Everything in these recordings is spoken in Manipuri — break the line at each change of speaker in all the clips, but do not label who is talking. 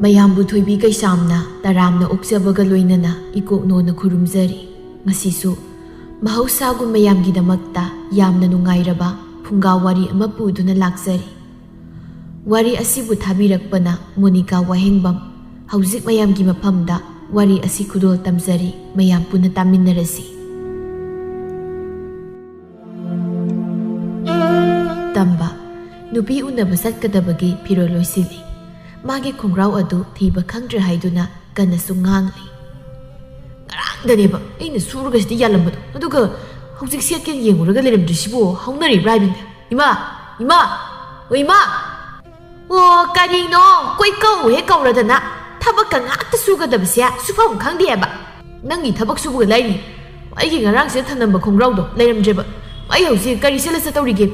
ꯃꯌꯥꯝꯕꯨ ꯊꯣꯏꯕꯤ ꯀꯩꯁꯥꯝꯅ ꯇꯔꯥꯝꯅ ꯑꯣꯛꯆꯕꯒ ꯂꯣꯏꯅꯅ ꯏꯀꯣꯛꯅꯣꯅ ꯈꯨꯔꯨꯝꯖꯔꯤ ꯉꯁꯤꯁꯨ ꯃꯍꯧꯁꯥꯒꯨꯝ ꯃꯌꯥꯝꯒꯤꯗꯃꯛꯇ ꯌꯥꯝꯅ ꯅꯨꯡꯉꯥꯏꯔꯕ ꯐꯨꯡꯒꯥ ꯋꯥꯔꯤ ꯑꯃ ꯄꯨꯗꯨꯅ ꯂꯥꯛꯆꯔꯤ ꯋꯥꯔꯤ ꯑꯁꯤꯕꯨ ꯊꯥꯕꯤꯔꯛꯄꯅ ꯃꯣꯅꯤꯀꯥ ꯋꯥꯍꯦꯡꯕꯝ ꯍꯧꯖꯤꯛ ꯃꯌꯥꯝꯒꯤ ꯃꯐꯝꯗ ꯋꯥꯔꯤ ꯑꯁꯤ ꯈꯨꯗꯣꯜ ꯇꯝꯖꯔꯤ ꯃꯌꯥꯝ ꯄꯨꯟꯅ ꯇꯥꯃꯤꯟꯅꯔꯁꯤ ꯇꯝꯕ ꯅꯨꯄꯤ ꯎꯅꯕ ꯆꯠꯀꯗꯕꯒꯤ ꯐꯤꯔꯣꯜ ꯂꯣꯏꯁꯤꯜꯂꯤ 마게 콩그라우아도 디바 캉드르 하이두나 간나수 ꯉꯥꯡꯂꯤ ꯉꯔꯥꯡꯗꯅꯦꯕ ꯑꯩꯅ ꯁꯨꯔꯒꯁꯤꯗ ꯌꯥꯜꯂꯝꯕꯗꯣ ꯑꯗꯨꯒ ꯍꯧꯖꯤꯛ ꯁꯦꯠꯀꯦꯅ ꯌꯦꯡꯉꯨꯔꯒ ꯂꯩꯔꯝꯗ꯭ꯔꯤꯁꯤꯕꯨ ꯍꯧꯅꯔꯤꯕ꯭ꯔꯥ ꯍꯥꯏꯕꯅꯤꯗ ꯏꯃꯥ ꯏꯃꯥ ꯑꯣ ꯏꯃꯥ ꯑꯣ ꯀꯔꯤꯅꯣ ꯀꯣꯏ ꯀꯧ ꯍꯦꯛ ꯀꯧꯔꯗꯅ ꯊꯕꯛꯀ ꯉꯥꯛꯇ ꯁꯨꯒꯗꯕꯁꯦ ꯁꯨꯐꯝ ꯈꯪꯗꯦꯕ ꯅꯪꯒꯤ ꯊꯕꯛ ꯁꯨꯕꯒ ꯂꯩꯔꯤ ꯑꯩꯒꯤ ꯉꯔꯥꯡꯁꯤꯗ ꯊꯅꯝꯕ ꯈꯣꯡꯒ꯭ꯔꯥꯎꯗꯣ ꯂꯩꯔꯝꯗ꯭ꯔꯦꯕ ꯑꯩ ꯍꯧꯖꯤꯛ ꯀꯔꯤ ꯁꯦꯠꯂ ꯆꯠꯇꯧꯔꯤꯒꯦ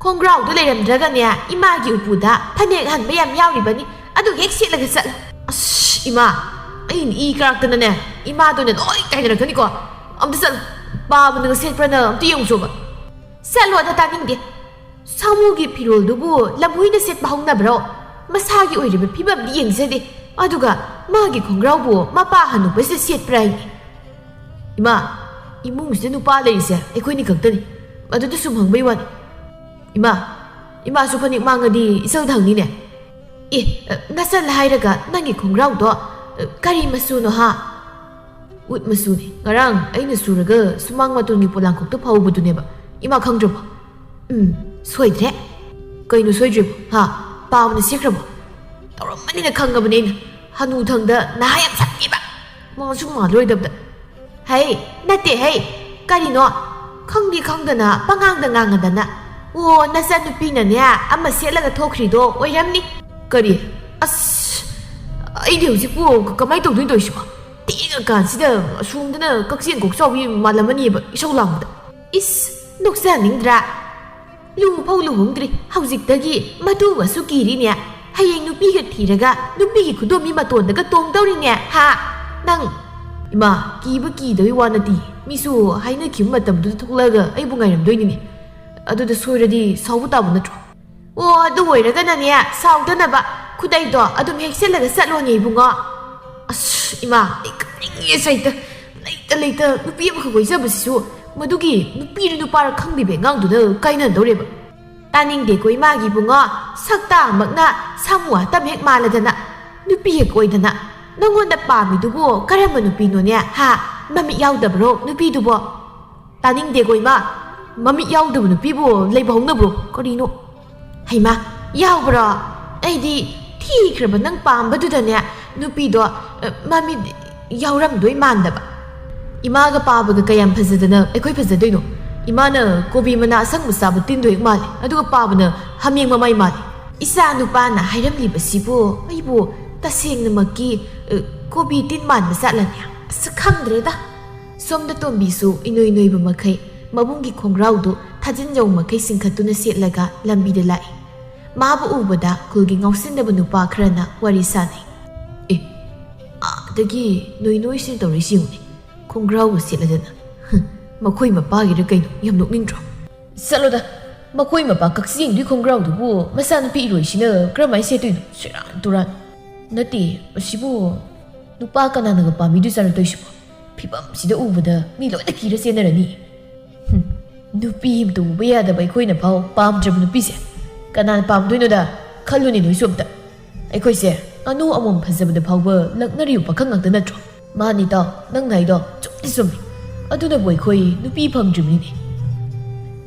ꯈꯣꯡꯒ꯭ꯔꯥꯎꯗꯣ ꯂꯩꯔꯝꯗ꯭ꯔꯒꯅꯦ ꯏꯃꯥꯒꯤ ꯎꯄꯨꯗ ꯐꯅꯦꯛ ꯍꯟꯕ ꯌꯥꯝ ꯌꯥꯎꯔꯤꯕꯅꯤ ꯑꯗꯨ ꯍꯦꯛ ꯁꯦꯠꯂꯒ ꯆꯠꯂꯨ ꯑꯁ ꯏꯃꯥ ꯑꯩꯅ ꯏ ꯀꯥꯔꯛꯇꯅꯅꯦ ꯏꯃꯥꯗꯣꯅꯦ ꯂꯣꯏ ꯀꯥꯏꯅꯔꯛꯀꯅꯤꯀꯣ ꯑꯝꯇ ꯆꯠꯂꯨ ꯄꯥꯕꯅꯒ ꯁꯦꯠꯄ꯭ꯔꯅ ꯑꯝꯇ ꯌꯦꯡꯉꯨꯆꯣꯕ ꯆꯠꯂꯣꯗ ꯇꯥꯅꯤꯡꯗꯦ ꯁꯥꯃꯨꯒꯤ ꯐꯤꯔꯣꯜꯗꯨꯕꯨ ꯂꯝꯍꯨꯏꯅ ꯁꯦꯠꯄ ꯍꯧꯅꯕ꯭ꯔꯣ ꯃꯁꯥꯒꯤ ꯑꯣꯏꯔꯤꯕ ꯐꯤꯕꯝꯗꯤ ꯌꯦꯡꯖꯗꯦ ꯑꯗꯨꯒ ꯃꯥꯒꯤ ꯈꯣꯡꯒ꯭ꯔꯥꯎꯕꯨ ꯃꯄꯥ ꯍꯟꯅꯨꯕꯁꯤꯗ ꯁꯦꯠꯄ꯭ꯔꯥ ꯍꯥꯏꯅꯤ ꯏꯃꯥ ꯏꯃꯨꯡꯁꯤꯗ ꯅꯨꯄꯥ ꯂꯩꯔꯤꯁꯦ ꯑꯩꯈꯣꯏꯅꯤ ꯈꯛꯇꯅꯤ ꯑꯗꯨꯗ ꯁꯨꯝ ꯍꯪꯕꯩ ꯋꯥꯅꯤ 이마수 파닉 망어디 이성당니네 이 나살 하이라가 난기 공라우도 까리 마수노 하 웃 마수니 nga랑 아이나 수르가 수망 마돈기 폴랑콕도 파우부두네바 이마 강저바 소이드레 거이노 소이드레 하 빠우나 시크라바 떠럼만이나 강가보네 한우 탕다 나야 잡기바 뭐 숨마 로이답다 헤이 나때 헤이 까리노 강디 강다나 빵강다 강하다나 오 나사누피나네 아마 셀라가 토크리도 오이람니 거리 아스 아이디 hꯧꯖꯤꯛꯄꯨ 그마이 ꯇꯧꯗꯣꯏꯅꯣ ꯇꯧꯏꯁꯤꯕꯣ ꯇꯦꯛꯑ ꯀꯥꯟꯁꯤꯗ ꯁꯣꯝꯗꯅ ꯀꯛꯆꯦꯡ ꯀꯣꯛꯆꯥꯎꯕꯤ ꯃꯥꯜꯂꯝꯃꯅꯤꯕ ꯏꯁꯧ ꯂꯥꯡꯕꯗ ꯏꯁ ꯅꯣꯛꯆꯅꯤꯡꯗ꯭ꯔꯥ ꯂꯨꯐꯧ ꯂꯨꯍꯣꯡꯗ꯭ꯔꯤ ꯍꯧꯖꯤꯛꯇꯒꯤ ꯃꯇꯨꯒꯁꯨ ꯀꯤꯔꯤꯅꯦ ꯍꯌꯦꯡ ꯅꯨꯄꯤꯒ ꯊꯤꯔꯒ ꯅꯨꯄꯤꯒꯤ ꯈꯨꯗꯣꯝꯕꯤ ꯃꯇꯣꯟꯗꯒ ꯇꯣꯡꯗꯧꯔꯤꯅꯦ ꯍꯥ ꯅꯪ 이마 기부 기도이 와나디 미수 하이나키우 마tamduda ꯊꯣꯛꯂꯒ ꯑꯩꯕꯨ ꯉꯥꯏꯔꯝꯗꯣꯏꯅꯤꯅꯦ ꯑꯗꯨꯗ ꯁꯣꯏꯔꯗꯤ ꯁꯥꯎꯕ ꯇꯥꯕ ꯅꯠꯇ꯭ꯔꯣ ꯑꯣ ꯑꯗꯨ ꯑꯣꯏꯔꯒꯅꯅꯦ ꯁꯥꯎꯗꯅꯕ ꯈꯨꯗꯩꯗꯣ ꯑꯗꯨꯝ ꯍꯦꯛ ꯁꯦꯠꯂꯒ ꯆꯠꯂꯣꯅꯦ ꯏꯕꯨꯡꯉꯣ ꯑꯁ ꯏꯃꯥ ꯑꯩ ꯀꯞꯅꯤꯡꯉꯦ ꯁꯩꯇ ꯂꯩꯇ ꯅꯨꯄꯤ ꯑꯃꯈꯛ ꯀꯣꯏꯖꯕꯁꯤꯁꯨ ꯃꯗꯨꯒꯤ ꯅꯨꯄꯤꯔ ꯅꯨꯄꯥꯔ ꯈꯪꯗꯦꯕ ꯑꯉꯥꯡꯗꯨꯅ ꯀꯥꯏꯅꯗꯧꯔꯦꯕ ꯇꯥꯅꯤꯡꯗꯦꯀꯣ ꯏꯃꯥꯒꯤ ꯏꯕꯨꯡꯉꯣ ꯁꯛꯇꯥ ꯑꯃꯛꯅ ꯁꯥꯃꯨ ꯍꯥꯇꯝ ꯍꯦꯛ ꯃꯥꯜꯂꯗꯅ ꯅꯨꯄꯤ ꯍꯦꯛ ꯑꯣꯏꯗꯅ ꯅꯪꯉꯣꯟꯗ ꯄꯥꯝꯃꯤꯗꯨꯕꯨ ꯀꯔꯝꯕ ꯅꯨꯄꯤꯅꯣꯅꯦ ꯍꯥ ꯃꯃꯤꯠ ꯌꯥꯎꯗꯕ꯭ꯔꯣ ꯅꯨꯄꯤꯗꯨꯕꯣ ꯇꯥꯅꯤꯡꯗꯦꯀꯣ ꯏꯃꯥ ꯃꯃꯤꯠ ꯌꯥꯎꯗꯕ ꯅꯨꯄꯤꯕꯨ ꯂꯩꯕ ꯍꯧꯅꯕ꯭ꯔꯣ ꯀꯔꯤꯅꯣ ꯍꯩꯃꯥ ꯌꯥꯎꯕ꯭ꯔꯣ ꯑꯩꯗꯤ ꯊꯤꯈ꯭ꯔꯕ ꯅꯪ ꯄꯥꯝꯕꯗꯨꯗꯅꯦ ꯅꯨꯄꯤꯗꯣ ꯃꯃꯤꯠ ꯌꯥꯎꯔꯝꯗꯣꯏ ꯃꯥꯟꯗꯕ 이마가 빠바가 그냥 파즈드나 에코이 파즈드이노 이마는 고비 머나 아상무 사부 틴도 익 말이 아두가 빠바는 하밍 마마이 말이 이사 누빠나 하이람리바시부 아이부 따생나마기 고비 틴만 마살라냐 스캉드레다 솜다 톰비수 이노이노이바 마카이 마붕기 콩라우도 타진정 마카이 싱카투나 셋라가 람비데 라이 마부 우바다 그기 ngausin다바 누빠 크라나 와리사네 에 아더기 노이노이신 떠리시우네 콩그라우가 셋라잖아 마코이 마빠기를 그이노 얌 녹닝드로 살로다 마코이 마빠 각시잉 뒤 콩그라우도부 마사누피 이로이시나 그라마이 셋도이노 쇠란 도란 나띠 시부 누빠 까나나가 빠미두 살을 떠이시고 피밤시다 우보다 미로이다 기르 셋나라니 누피임도 우베야다바 이코이나 파오 빰드라부 누피세 까나나 빰도이노다 칼루니 노이수업다 이코이세 아노 아몬 파자바다 파오바 락나리우 파캉강다 나트로 마니다 낭나이다 좀디 좀 ꯑꯗꯨꯅ ꯕꯣꯏꯈꯣꯏ ꯅꯨꯄꯤ ꯐꯪꯗ꯭ꯔꯤꯕꯅꯤꯅꯦ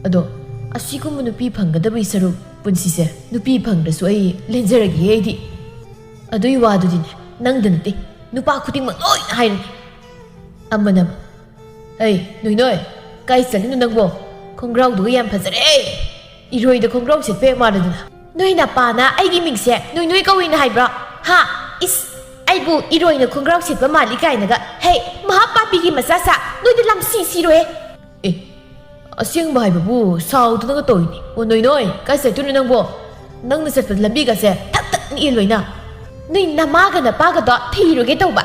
ꯑꯗꯣ ꯑꯁꯤꯒꯨꯝꯕ ꯅꯨꯄꯤ ꯐꯪꯒꯗꯕꯒꯤ ꯁꯔꯨꯛ ꯄꯨꯟꯁꯤꯁꯦ ꯅꯨꯄꯤ ꯐꯪꯗ꯭ꯔꯁꯨ ꯑꯩ ꯂꯦꯟꯖꯔꯒꯦ ꯑꯩꯗꯤ ꯑꯗꯨꯒꯤ ꯋꯥꯗꯨꯗꯤꯅꯦ ꯅꯪꯗ ꯅꯠꯇꯦ ꯅꯨꯄꯥ ꯈꯨꯗꯤꯡꯃꯛ ꯂꯣꯏꯅ ꯍꯥꯏꯔꯅꯤ ꯑꯃꯅ ꯑꯩ ꯅꯣꯏ ꯀꯥꯏ ꯆꯠꯂꯤꯅꯣ ꯅꯪꯕꯣ ꯈꯣꯡꯒ꯭ꯔꯥꯎꯗꯨꯒ ꯌꯥꯝ ꯐꯖꯔꯦ ꯏꯔꯣꯏꯗ ꯈꯣꯡꯒ꯭ꯔꯥꯎ ꯁꯦꯠꯄ ꯍꯦꯛ ꯃꯥꯜꯂꯗꯅ ꯅꯣꯏ ꯅꯄꯥꯅ ꯑꯩꯒꯤ ꯃꯤꯡꯁꯦ ꯅꯣꯏ ꯀꯧꯏꯅ ꯍꯥꯏꯕ꯭ꯔꯣ ꯍꯥ ꯏꯁ 아이부 이로이는 콩그라우 셋바 말리 가이나가 헤이 마하빠비기 마사사 너희들 람시시로해 에 아싱바 하이바부 사우드나가 또이니 오 너희 까세 두는 낭보 낭나 셋바 람비가세 탁탁 일로이나 너희 나마가 나빠가도 티로게 떠봐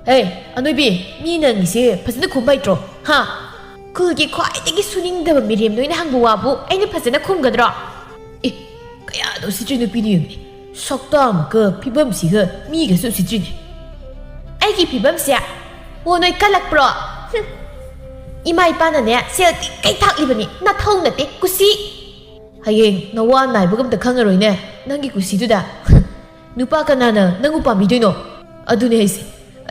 헤이 아노이비 미는 이세 파스나 콤바이트로 하 그게 콰이되게 순잉다바 미리엠 너희는 항부와부 아이는 파스나 콤가드라 에 그야 너 시주는 비디오니 ꯁꯛꯇꯥꯃꯛꯀ ꯐꯤꯕꯝꯁꯤꯒ ꯃꯤꯒꯁꯨ ꯎꯁꯤꯠꯇ꯭ꯔꯤꯅꯦ ꯑꯩꯒꯤ ꯐꯤꯕꯝꯁꯦ ꯑꯣ ꯅꯣꯏ ꯀꯜꯂꯛꯄ꯭ꯔꯣ ꯏꯃꯥ ꯏꯄꯥꯅꯅꯦ ꯁꯦꯜ ꯀꯩ ꯊꯥꯛꯂꯤꯕꯅꯤ ꯅꯊꯧ ꯅꯠꯇꯦ ꯀꯨꯁꯤ ꯍꯌꯦꯡ ꯅꯋꯥ ꯅꯥꯏꯕꯒ ꯑꯝꯇ ꯈꯪꯉꯔꯣꯏꯅꯦ ꯅꯪꯒꯤ ꯀꯨꯁꯤꯗꯨꯗ 누pa kanana nangu pamidoino adune haise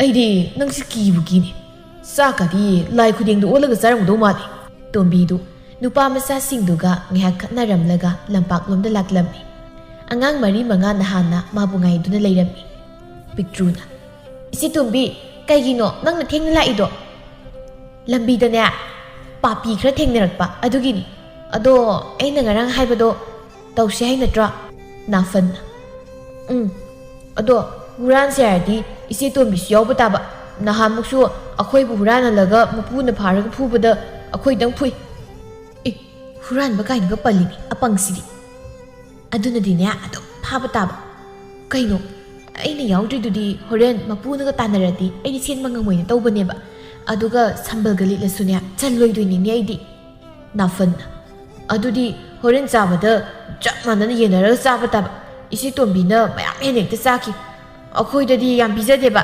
aidi nangsi kibu kini sakadi lai khudeng du olaga sarang do mali tombi du nupa masa singduga ngha khatnaram laga lampak lomda laklammi angang mari manga nahana mabungai duna leirammi pictruna isi tombi kaigino nangna thengna laido lambi da ne papi khra thengnarakpa adugini ado aina ngarang haibado tawse hai natra nafan ado huran sayadi isi tombi yaw taba nahamuksu akhoi bu huran laga mupuna pharaga phubada akhoi dang phui e huran ba kain ga palini apang sidi aduna dinya ado phaba taba kaino aina yawdri dudi horen mapuna ga tanarati ai sen mangamoina tawbane ba aduga sambal gali lasunya chaloi doini ni aidi nafan adudi horen zabada chap manana yenara zaba taba isi tombi na mayam henek ta saki akhoi dadi yam bizade ba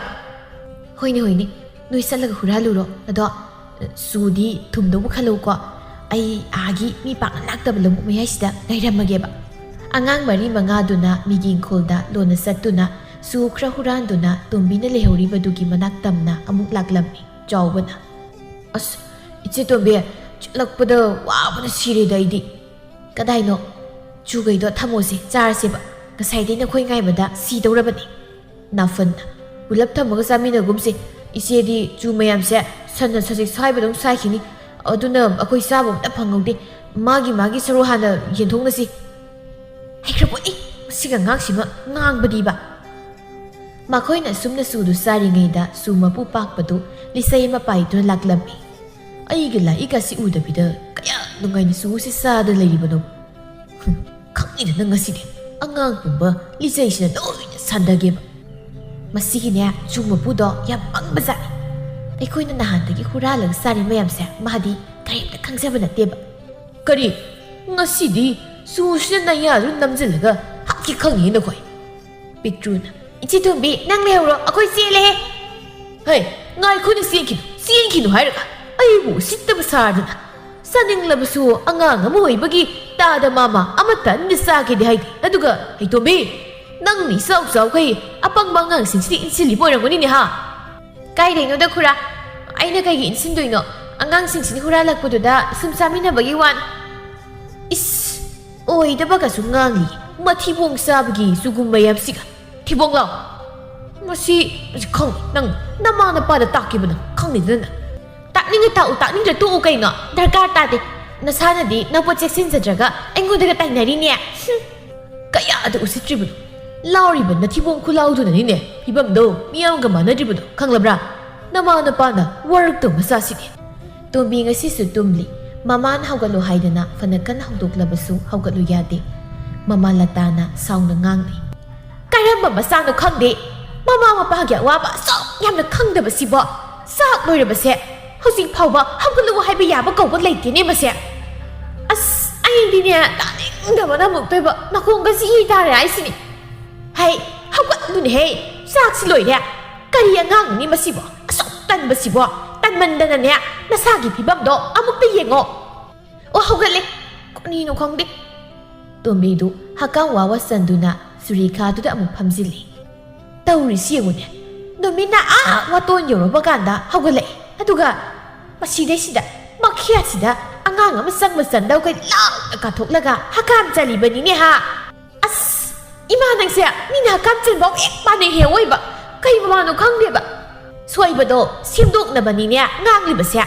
hoine hoine noi salaga huraluro ado sudi thumdo bu khalo ko ai agi mi pak nakta balum mayai sida ngairamage ba angang mari manga duna miging kholda lona satuna su khra huran duna tombi na lehori badugi manak tamna amuk laklammi chawbana as ichi tombi lakpada wabana sire daidi kadaino chugai do thamosi charse ba kasai dina khoi ngai bada si dawrabani nafan ulap thamaga samina gumse isedi chu mayam se sanna sajik sai badong sai khini aduna akoi sabom da phangaude magi saro hana yenthong nasi haikrapoi siga ngaksima ngangbadi ba makoina sumna sudu sari ngai da suma pu pak padu lisai ma pai tu laklammi ai gila ikasi udabida kaya nungai ni su si sa da leibano khangni da ngasi de angang pumba lisai sina doina sandage ba masigine chuma pudo ya pangbaza aikoina nahandagi huralang sari mayam se mahadi karimta khangjaba natte ba kari ngasidi susina ya ru namjilga hakki khangi na khoi pictruna ichi tombi nang lehro akoi sele hey ngai khuni sienki no hairaga aibu sittaba sardana saning labusu angang amoi bagi tada mama amata nisake de haidi aduga hey tombi nang ni sau kai apang bangang sinsidi insili boirangoni ni ha kai deino da khura aina kai gi insin doino angang sinsini hura lakpudu da sumsamina bagi wan is oi da baga sungangi mathi bong sabagi sugum mayam siga thibong law masi khong nang nama na pa da takibana khong ni dana takning da tu kai no darkar ta de nasana di na po cheksin jaga engo daga tainari ne kaya da usitribu lauriba na thibong khulau du ni ne phibam do miyam ga manadribu do khanglabra nama na pa na work to masasi de tombi ngasi su tumli maman hawgalu haidana fanakan hawdoklabasu hawgalu yade mama latana sauna ngangni karamba masano khangde mama mapa gya wa ba so yamna khangdaba sibo sak loiraba se hosing phawba hawgalu haiba yaba kawba leite ne mase as aindi ne taning da bana muk toiba nakong ga si tare aisini hai hawgat nun he sak si loire kari angang ni masibo asok tan basibo tan mandana ne nasagi phibam do amuk te yengo o hawgale koni no khongde tombi du hakang wawa sanduna surikha du da amuk phamjili tawri siengune domina waton yoroba ganda hawgale aduga maside sida makhia sida angang ama sang masan daw kai law ka thoklaga hakam chali bani ne ha as ima nang se mina kam chen bok ek pa ne he oi ba kai ma no khang de ba soi ba do simdok na bani ne ngang li ba se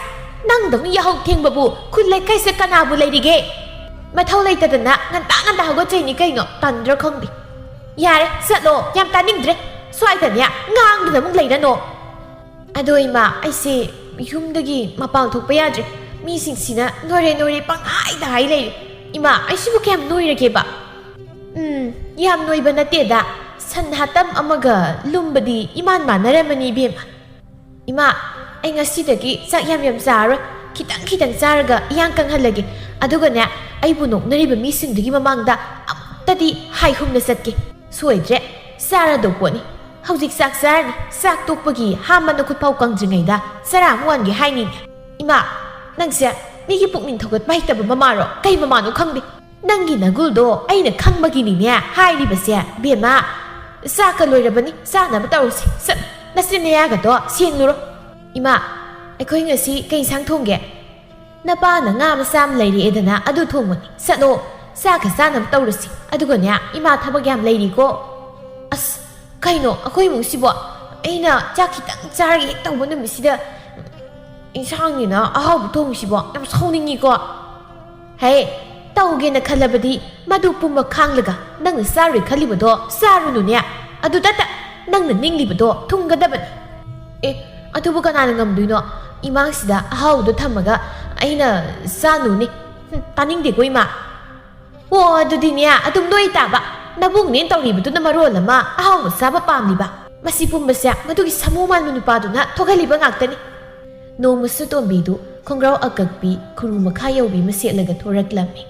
nang dong ya hok theng ba bu khun lai kai se kana bu lai dige ma thau lai ta na ngan ta ho go chei ni kai no tan dra khong di yare sa lo yam ta ning dre soi ta ne ngang de mung lai da no adoi ma ai se yumdagi mapang thok pa yadre mi sing sina nore pang hai da hai lai ima ai sibu kem noirage ba yam noiba nate da san hatam amaga lumbadi iman manaramani bema ima ai ngasi dagi sak yam zara kitang zaraga yang kang halage aduga ne ai bunok nariba mi sing dagi mamang da amtadi hai humna satke Soidre sarado poni hauzik sak sarni sak tokpagi hamana khutpau kangjringaida sara muangi haini ima nangse migi pukning thogat baitaba mamaro kai mamano khangde nangi naguldo aina khangmagini ne hairi basya bema saka loirabani sana batausi sat nasrineya ga do siengluro ima aikoi ngasi kai sang thongge napa na nga masam leiri edana adu thongmani satno saka sana batausi aduga ne ima thabag yam leiri ko as kaino akoi musibo aina chakitang chargi tawbonu misida insangina ahaw thongsibo yam sauningi ko hey tawgena khalabadi madu pumma khanglaga nang sari khalibado sarunu ne adu tata nang ninglibado thungadaban atubu kana ngamduino imangsida ahaw do thamaga aina sanu ni taning de goima o adu dinia atum doi taba nabung nin tawribadu na marol lama ahaw saba pamliba masi pumbasya madugi samuman manupadu na thogaliba ngaktani no musu tombidu khongrau akakpi khuru makha yaubi masetlaga thoraklami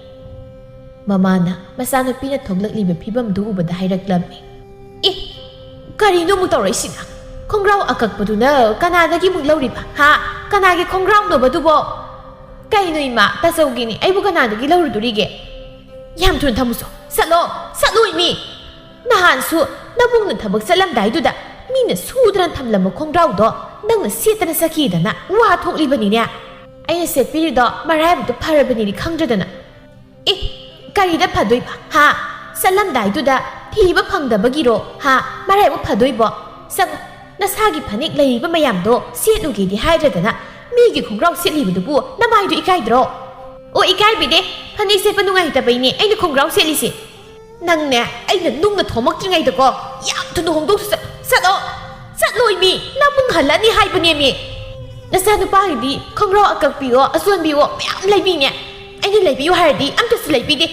mamana masanupina thoglakliba phibam du ubada hairaklammi karino mu tawraisina khongrau akakpaduna kanadagi muk lauriba ha kanagi khongrau no badubo kaino ima tasawgini aibu kanadagi laurudurige yam thun thamuso satlo imi nahansu nabungna thabak salamdaiduda mina sudran thamlama khongrau do nangna setana sakidana wa thoklibani ne aina setpirido maraibu pharabani khangdradana karida phadoiba ha salamdaiduda thiba phangdabagiro ha maraibu phadoibo sang nasagi phanik leiba mayamdo setugedi haidradana migi khongrau setlibudubu namaidu ikaidro o ikaibide phanik setpa nungai tabaini aina khongrau setlisi nangne aina nungna thomaktringaidako yam thunu hongdok satlo imi namung halani haibane mi nasa nupagidi khongrau akakpigo asonbigo mayam leibine aina leibiyo hardi amtasu leibide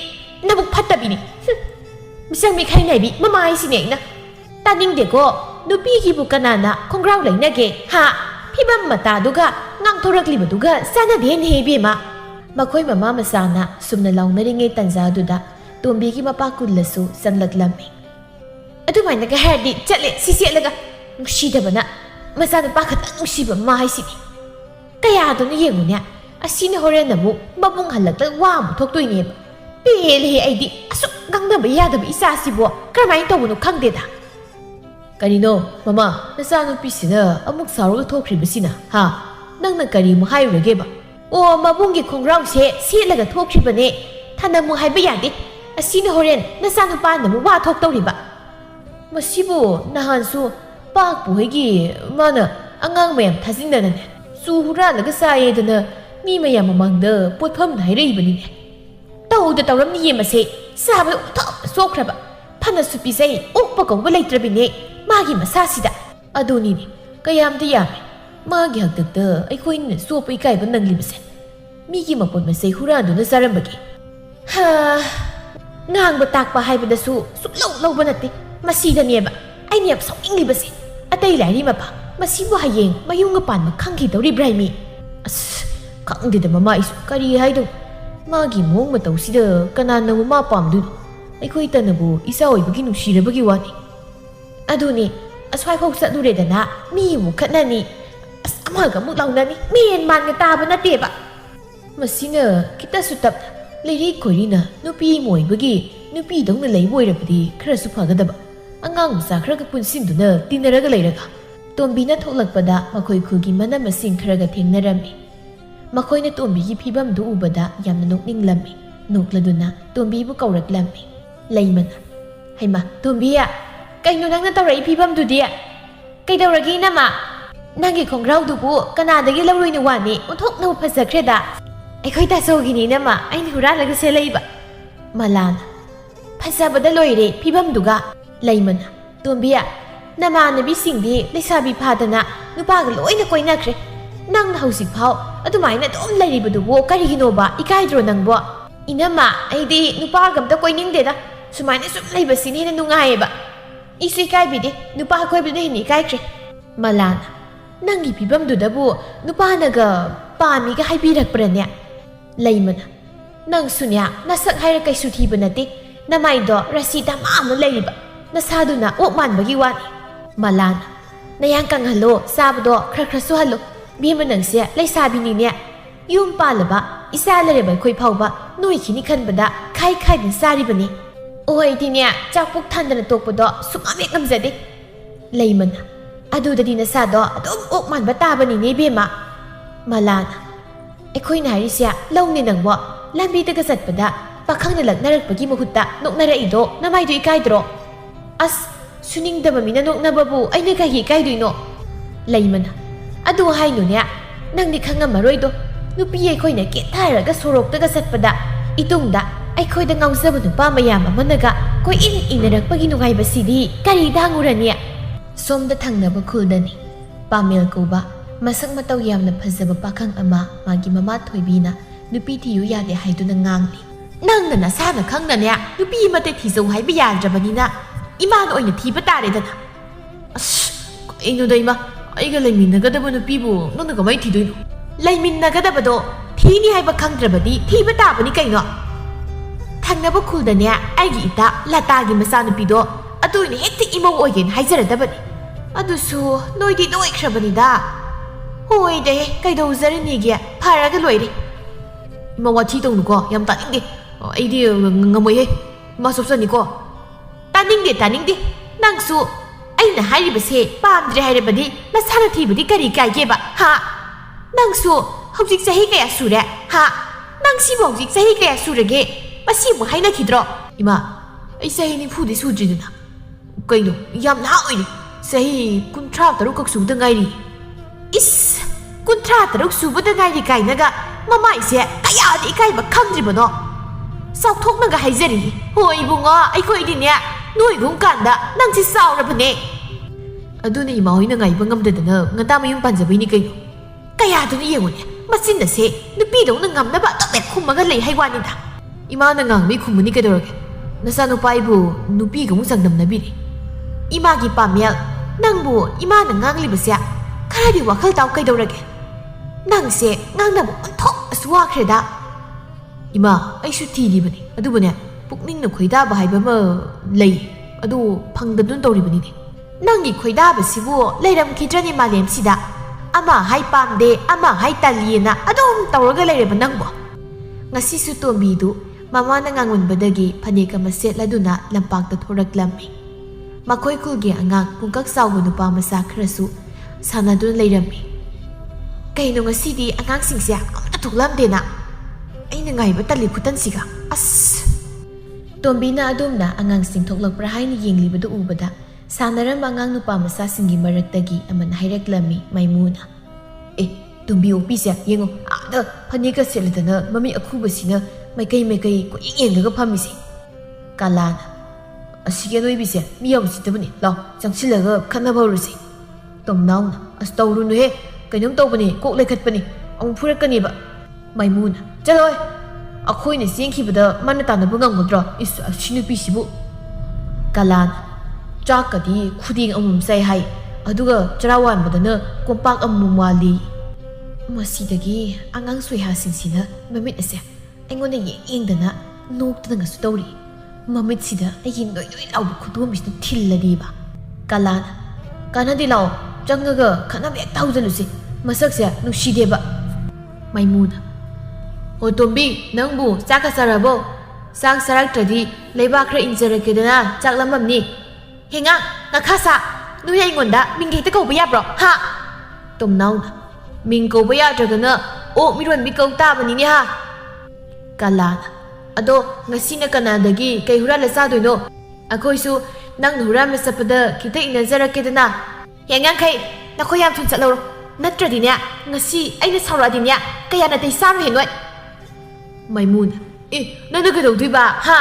nabuk phattabini misang mi khainai bi mamai sine na taning de ko nupi gi bu kanana khongrau leinage ha phibam mata duga ngang thorakli baduga sana den hebi ma makhoi mama masana sumna launari tanja duda tombi gi mapa kullasu sanglaklammi adumaina ga herdi chatle sisielaga nusidabana masana pakhat nusiba mai sini kaya do ni yengunya asina horen namu babung halakla wa mu thoktoine ba pele aidi asuk gangdaba yadaba isasibo karmai tawunu khangdeda karino mama nasanu pisina amuk saruga thokhribasina ha nangna kari mu hayrage ba o mabungi khongrau se selaga thokhribane thanamu haiba yade asina horen nasanu pa namu wa thoktawriba masibo nahansu pak buhegi mana angang mayam thajindana ne suhura laga sayedana mi mayam mamangda potpham hairibani ne tawda tawramni yemase saba thok sokraba phana supi sai okpa kongba leitrabine magi masasida adoni ni kayamda yame magi hakta aikhoin sopa ikaiba nanglibase migi mapon masai huraduna sarambagi ha ngangba takpa haibada su suklau lauba nate masida neba aini ap sauninglibase atai lairi mapa masibu hayeng mayunga pan makhangki dawri braimi as khangdida mama isu kari haidu magi mong matawsida kanana mama pamdu aikoi tanabu isa oibagi nusirabagi wani aduni aswai phok satluredana mi mu khatnani as amaga mu launani men man ga taba nateba masina kita sutap leiri koirina nupi moibagi nupi dongna leiboirabadi khara su phagadaba angang masa khara ka punsinduna tinaraga leiraga tombina thoklakpada makhoi khugi mana masing khara ga thengnarami makoina tombigi phibam du ubada yamna nokninglammi nokladuna tombi bu kauraklammi leimana haima tombiya kaino nangna tawrai phibam du dia kaidawragi nama nangi khongrau du bu kanadagi lawroina wani uthokna phasakhreda aikhoi ta sogini nama aini huralaga selaiba malana phasabada loire phibam duga leimana tombiya nama nabi singdi lesabi phadana nupaga loina koinakhre nang hausik phau adumaina dom leiribudubo kariginoba ikaidro nangbo inama aidi nupa gamta koiningdeda sumaina sum leibasini hena nungaiba isu ikaibide nupa koibide hini ikaikre malana nangi phibamdudabu nupa naga pami ga haibirakprane leimana nang sunya nasak haira kaisu thiba nate namaido rasida ma leiriba นาซาดูนะอ้วกมันบางวันมาลานนายยังกังฮัลโหลซาบดอคราสู้ฮัลโหลบีมันหนังเสียไล่ซาบินีเนี่ยยุ่มปาละบะอิซาเลยแบบคุยเผาบะนุ่ยขี้นี่ขันบดะใครเป็นซาดิบันนี่โอ้ยทีเนี่ยจากพวกท่านดันตัวปดอสุมาเมกำจัดดิเลยมันอะดูดีนาซาดอดมอกมันบะตาบันนี่เบี้ยมาลานไอ้คุยไหนดิเสียเล่าในหนังวะลำบีตะกษัตริย์ปดะปากข้างในหลังน่ารักปะกี้มาขุดตะนกน่ารักอีโดน้ำไม่ดูอีกไก่ดรออัสสุนิงดำมีนนกนาบบูไอ้เนื้อไก่ไก่ดูโนเลยมันอะดูให้หนูเนี่ยนั่งดิข้างมารวยดูนูพี่ไอ้คุยเนี่ยเกตท่าระก็สุรกตะกษัตริย์ปดะอีตุงดะไอ้คุยดังเงาเสือบนป้ามายามมันนะกะคุยอินน่ารักปะกี้นูไงบะสิดีการีดังอุระเนี่ยสมดะทางนาบคุลดันี่ปาเมลกูบะมาสักมาเต้ายามนับพะเซบปะข้างอามากิมามาถอยบีนะนูพี่ที่อยู่ยาเดให้ดูนางงนี่นั่งน่ะนะซาหนักข้างนั่นเนี่ยนูพี่มาเตะที่ส่งให้ไปยาจะบันนี้นะอีมาโน่อยเนี่ยทีปะตาเลยนะไอ้หนูได้มาไอ้ก็เลยมินนะก็ได้บนนูพี่บูนั่นก็ไม่ทีด้วยเลยมินนะก็ได้บดทีนี่ให้ปะข้างจะบันนี้ทีปะตาบันนี้ไงเนาะทางนับคุลดันเนี่ยไอ้กีตาละตากิมาซานูพี่ดูอะตัวนี้เฮ็ดที่อีโมโอ้ยเห็นให้จะได้บันนี้อะดูสูน้อยดีน้อยครับบันนี้ด้าโอ้ยเด้ไก่ดูซะนี่นี่แกพาราก็รวยดิมาว่าที่ตรงนู้นก็ยำตานิ่งดิไอ้เดียงงมวยเฮ้มาสบสนนี่ก็ตานิ่งดินั่งสู้ไอ้น่ะให้ดิบเสพปามจะให้ดิบดีแล้วสารทีบดีกะดีไก่เก็บอะฮะนั่งสู้เขาจิกจะให้แกสู้เด้ฮะนั่งสิบอกจิกจะให้แกสู้เด้เกมาสิบอกให้นักคิดรออีมาไอ้เสยนี่พูดได้สู้จริงนะไก่หนูยำหน้าอ้อยดิเสยคุณทราบแต่รู้กักสู้ตั้งไงดิอิสคุณทราบแต่รู้สู้ตั้งไงดิไก่นะกะมาไม่เสียกะยาดิไก่มาขังจิบเนาะสาวทุกนั่งก็ให้เจริญโอ้ยบุงอ่ะไอ้คนดิเนี่ยนุ่ยกุมกันดะนั่งที่สาวนะพันเนี่ยอดูนี่มาหอยนั่งไงบังงำเดินเนอะงั้นตาไม่ยุ่งปันจะไปนี่กันกะยาตัวนี้ยังไงมาสิ้นแต่เสียนึกปีดงนั่งงำนะบะตั้งแต่คุมมันก็เลยให้วันนี่ด่าอีมานั่งงำไม่คุมมันนี่กันตัวแกนั่นสานุไปบูนุปีกุมสั่งดำนะบิดอีมากี่ปามเมียนั่งบูอีมานั่งงำลิบเสียข้าได้ว่าเขาเต้ากันตัวแกนั่งเสียงำนะบุมันท้องสวาเครดาอีมาไอ้ชุดทีดีบันนี่อดูบันเนี่ยปุกนิ่งหนุ่มคุยด้าบ่ายบ่เมื่อเลยอดูพังดันนุ่นโตรีบันนี่นั่งอีกคุยด้าแบบสิบัวเลยรำคิดจะนี่มาเลี้ยงสิดาอามาให้ปามเดอามาให้ตาลีนะอดูตัวก็เลยบันนั่งบ่งั้นสิสุดตัวมีดูมาว่านั่งงานวันบัดกี้พันธุ์กรรมเสร็จแล้วดูนะลำปางตัดทอรักลำมีมาคุยคุยเกี่ยงงานปุ่งกักสาวนุปามาสักครั้งสุสานาดูเลยรำมีไก่นงสิดีงานสิ่งเสียก็มันถูกลำเดนะไอ้ยังไงบัดตัดลิบุตันสิกะอัสตัวบีน่าดุมนะงานสิ่งถูกหลอกประหายนี่ยิงลิบดูอุบดะสานารำบางงานนุปามาสักสิ่งกิมารักตะกี้มันให้รักลำมีไม่มูนะตัวบีโอปีเสียยังงเด้อพันธุ์ก็เสียเลยนะมันมีอคูบสินะไม่ไกลก็ยังเลยก็พามิสิกาลานะสิแกน้อยบิเสียมีเอาสิตัวนี้รอจังสิเลยก็ขันนับเอาสิตอมน้าวนะตัวรุ่นนี้ก็ยังตัวปนี่กุเลยขัดปนี่เอาพูดกันนี่บะไม่มูนะจะเลยคุยเนี่ยเสียงขี้บดมันตาหน้าบุ้งงงดรออิสชินุปิสิบุกาลานะจากกะดีคุดิ้งอมุมใส่ให้ดูก็จะระวังบดเนอะกวมปากอมุมวาลีมาสิตะกี้งานสวยหาสิ่งสินะไม่มิดเสียไอ้คนเนี่ยยังเดินนะนูกตั้งกับสตอรี่มาไม่สินะไอ้ยินด้วยเราบุกตัวมิสต์ทิลละดีบ่กาลานะการนั้นที่เราจังเงอขนาดแบบเท่าจะรู้สิมาสักเสียนุชีเดบะไม่มูนะโอ้ตัวบีนังบูสักสารบ่สักสารตรีเลยบ้าใครอินเจอร์กันนะจากลำมันนี่เฮงะนักข้าศึกนูยังงงดะมิงเกตก็ไปยับหรอฮะตัวน้องนะมิงก็ไปยับจากนั้นโอ้มีรวนมีเกาตาบันนี้ฮะกาลานะโดงั้นสินะกันนะดกี้ใครหัวเราะซาด้วยโน่คุยสู้นั่งหัวเราะไม่สับเดอคิดอินเจอร์กันนะยังงั้นใครนักขยามทุนจัดเรานัดตรีเนี่ยงั้นสิไอ้เนี่ยสาวรดีเนี่ยก็ยังนัดได้สามเห็นไว้ไม่มูนนั่นนึกถึงที่บ้าฮะ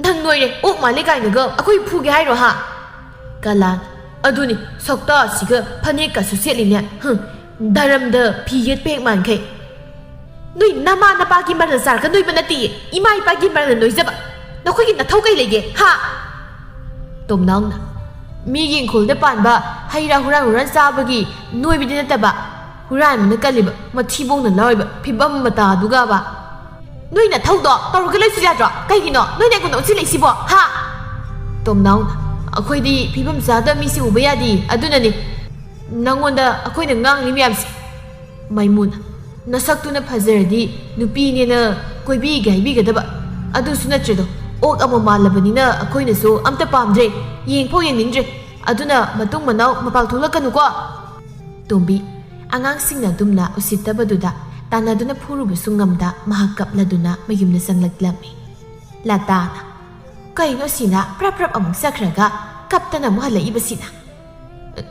นั่งหน่วยเลยโอ้มาเล็กไก่เนอะคุยพูดกันให้หรอฮะกาลาดูนี่สกตาสิกพันธุ์กับสุเสียลิเนี่ยดารมเดอพี่ยึดเพ่งมันใครนุ้ยน้ำมันน้ำปลากินมันสารกันนุ้ยเป็นนาทีอีไม่ปลากินมันนุ้ยจะบ้าเราคุยกันน่ะเท่ากันเลยเกฮะตมน้องนะมียิงคนได้ปานบ้าให้เราหัวเราะซาบกี้นุ้ยไปดินแต่บ้าหัวเราะมันนึกกันเลยบ้ามาที่บ้งนั่นเลยบ้าพี่บ้ามาตาดูกันบ้านุ้ยน่ะเท่าดอกตอนเราก็เลยสุดยอดจ้ะใครกินเนาะนุ้ยเนี่ยคนต้องสิเลยสิบ่ฮะ ꯇꯣꯝꯅꯥꯎꯅ ꯑꯩꯈꯣꯏꯗꯤ ꯐꯤꯕꯝ ꯆꯥꯗꯕ ꯃꯤꯁꯤ ꯎꯕ ꯌꯥꯗꯦ ꯑꯗꯨꯅꯅꯤ ꯅꯪꯉꯣꯟꯗ ꯑꯩꯈꯣꯏꯅ ꯉꯥꯡꯂꯤ ꯃꯌꯥꯝꯁꯦ ꯃꯥꯏꯃꯨꯅ ꯅꯁꯛꯇꯨꯅ ꯐꯖꯔꯗꯤ ꯅꯨꯄꯤꯅꯦꯅ ꯀꯣꯏꯕꯤꯒꯦ ꯍꯥꯏꯕꯤꯒꯗꯕ ꯑꯗꯨꯁꯨ ꯅꯠꯇ꯭ꯔꯦꯗꯣ ꯑꯣꯛ ꯑꯃ ꯃꯥꯜꯂꯕꯅꯤꯅ ꯑꯩꯈꯣꯏꯅꯁꯨ ꯑꯝꯇ ꯄꯥꯝꯗ꯭ꯔꯦ ꯌꯦꯡꯐꯥꯎ ꯌꯦꯡꯅꯤꯡꯗ꯭ꯔꯦ ꯑꯗꯨꯅ ꯃꯇꯨꯡ ꯃꯅꯥꯎ ꯃꯄꯥꯜ ꯊꯣꯛꯂꯛꯀꯅꯨꯀꯣ ꯇꯣꯝꯕꯤ ꯑꯉꯥꯡꯁꯤꯡꯅ ꯑꯗꯨꯝꯅ ꯎꯁꯤꯠꯇꯕꯗꯨꯗ ꯇꯥꯟꯅꯗꯨꯅ ꯐꯨꯔꯨꯕꯁꯨ ꯉꯝꯗ ꯃꯍꯥꯛ ꯀꯞꯂꯗꯨꯅ ꯃꯌꯨꯝꯗ ꯆꯪꯂꯛꯂꯝꯃꯤ ꯂꯇꯥꯅ ꯀꯩꯅꯣ ꯁꯤꯅ ꯄ꯭ꯔꯞ ꯄ꯭ꯔꯞ ꯑꯃꯨꯛ ꯆꯠꯈ꯭ꯔꯒ ꯀꯞꯇꯅ ꯑꯃꯨꯛ ꯍꯜꯂꯛꯏꯕꯁꯤꯅ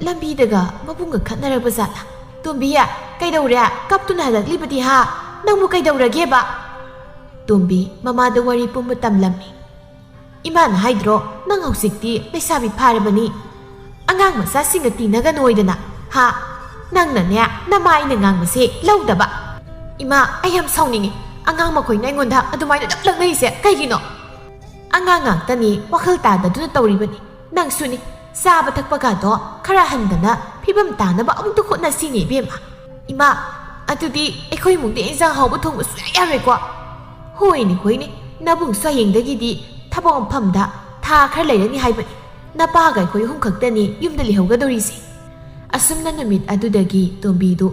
ꯂꯝꯕꯤꯗꯒ ꯃꯕꯨꯡꯒ ꯈꯠꯅꯔꯛꯄ ꯖꯥꯠꯂ ꯇꯣꯝꯕꯤꯌꯥ ꯀꯩꯗꯧꯔꯦ ꯀꯞꯇꯨꯅ ꯍꯜꯂꯛꯂꯤꯕꯗꯤ ꯍꯥ ꯅꯪꯕꯨ ꯀꯩꯗꯧꯔꯒꯦꯕ ꯇꯣꯝꯕꯤ ꯃꯃꯥꯗ ꯋꯥꯔꯤ ꯄꯨꯝꯕ ꯇꯝꯂꯝꯃꯤ ꯏꯃꯥꯅ ꯍꯥꯏꯗ꯭ꯔꯣ ꯅꯪ ꯍꯧꯖꯤꯛꯇꯤ ꯂꯩꯁꯥꯕꯤ ꯐꯥꯔꯕꯅꯤ ꯑꯉꯥꯡ ꯃꯆꯥꯁꯤꯡꯒ ꯇꯤꯟꯅꯒꯅꯣꯏꯗꯅ ꯍꯥ ꯅꯪꯅꯅꯦ ꯅꯃꯥ ꯑꯩꯅ ꯉꯥꯡꯕꯁꯦ ꯂꯧꯗꯕ ꯏꯃꯥ ꯑꯩ ꯌꯥꯝ ꯁꯥꯎꯅꯤꯡꯉꯤ ꯑꯉꯥꯡ ꯃꯈꯣꯏꯅ ꯑꯩꯉꯣꯟꯗ ꯑꯗꯨꯃꯥꯏꯅ ꯑꯗꯨꯝ ꯂꯛꯅꯩꯁꯦ ꯀꯩꯒꯤꯅꯣ ꯑꯉꯥꯡ ꯉꯥꯛꯇꯅꯤ ꯋꯥꯈꯜ ꯇꯥꯗꯗꯨꯅ ꯇꯧꯔꯤꯕꯅꯤ ꯅꯪꯁꯨꯅꯤ ꯆꯥꯕ ꯊꯛꯄꯒꯗꯣ ꯈꯔ ꯍꯟꯗꯅ ꯐꯤꯕꯝ ꯇꯥꯅꯕ ꯑꯃꯨꯛꯇ ꯍꯣꯠꯅꯁꯤꯅꯦ 이ꯕꯦꯝꯃ 이마 ꯑꯗꯨꯗꯤ ꯑꯩꯈꯣꯏ ꯏꯃꯨꯡꯗ ꯏꯟꯖꯥꯡ ꯍꯥꯎꯕ ꯊꯣꯡꯕ ꯁꯨꯡꯌꯥ ꯌꯥꯔꯣꯏꯀꯣ ꯍꯣꯏꯅꯦ ꯅꯕꯨꯡꯁꯨ ꯍꯌꯦꯡꯗꯒꯤꯗꯤ ꯊꯕꯛ ꯃꯐꯝꯗ ꯊꯥ ꯈꯔ ꯂꯩꯔꯅꯤ ꯍꯥꯏꯕꯅꯤ ꯅꯄꯥꯒ ꯑꯩꯈꯣꯏ ꯑꯍꯨꯝ ꯈꯛꯇꯅꯤ ꯌꯨꯝꯗ ꯂꯩꯍꯧꯒꯗꯧꯔꯤꯁꯦ ꯑꯁꯨꯝꯅ ꯅꯨꯃꯤꯠ ꯑꯗꯨꯗꯒꯤ ꯇꯣꯝꯕꯤꯗꯨ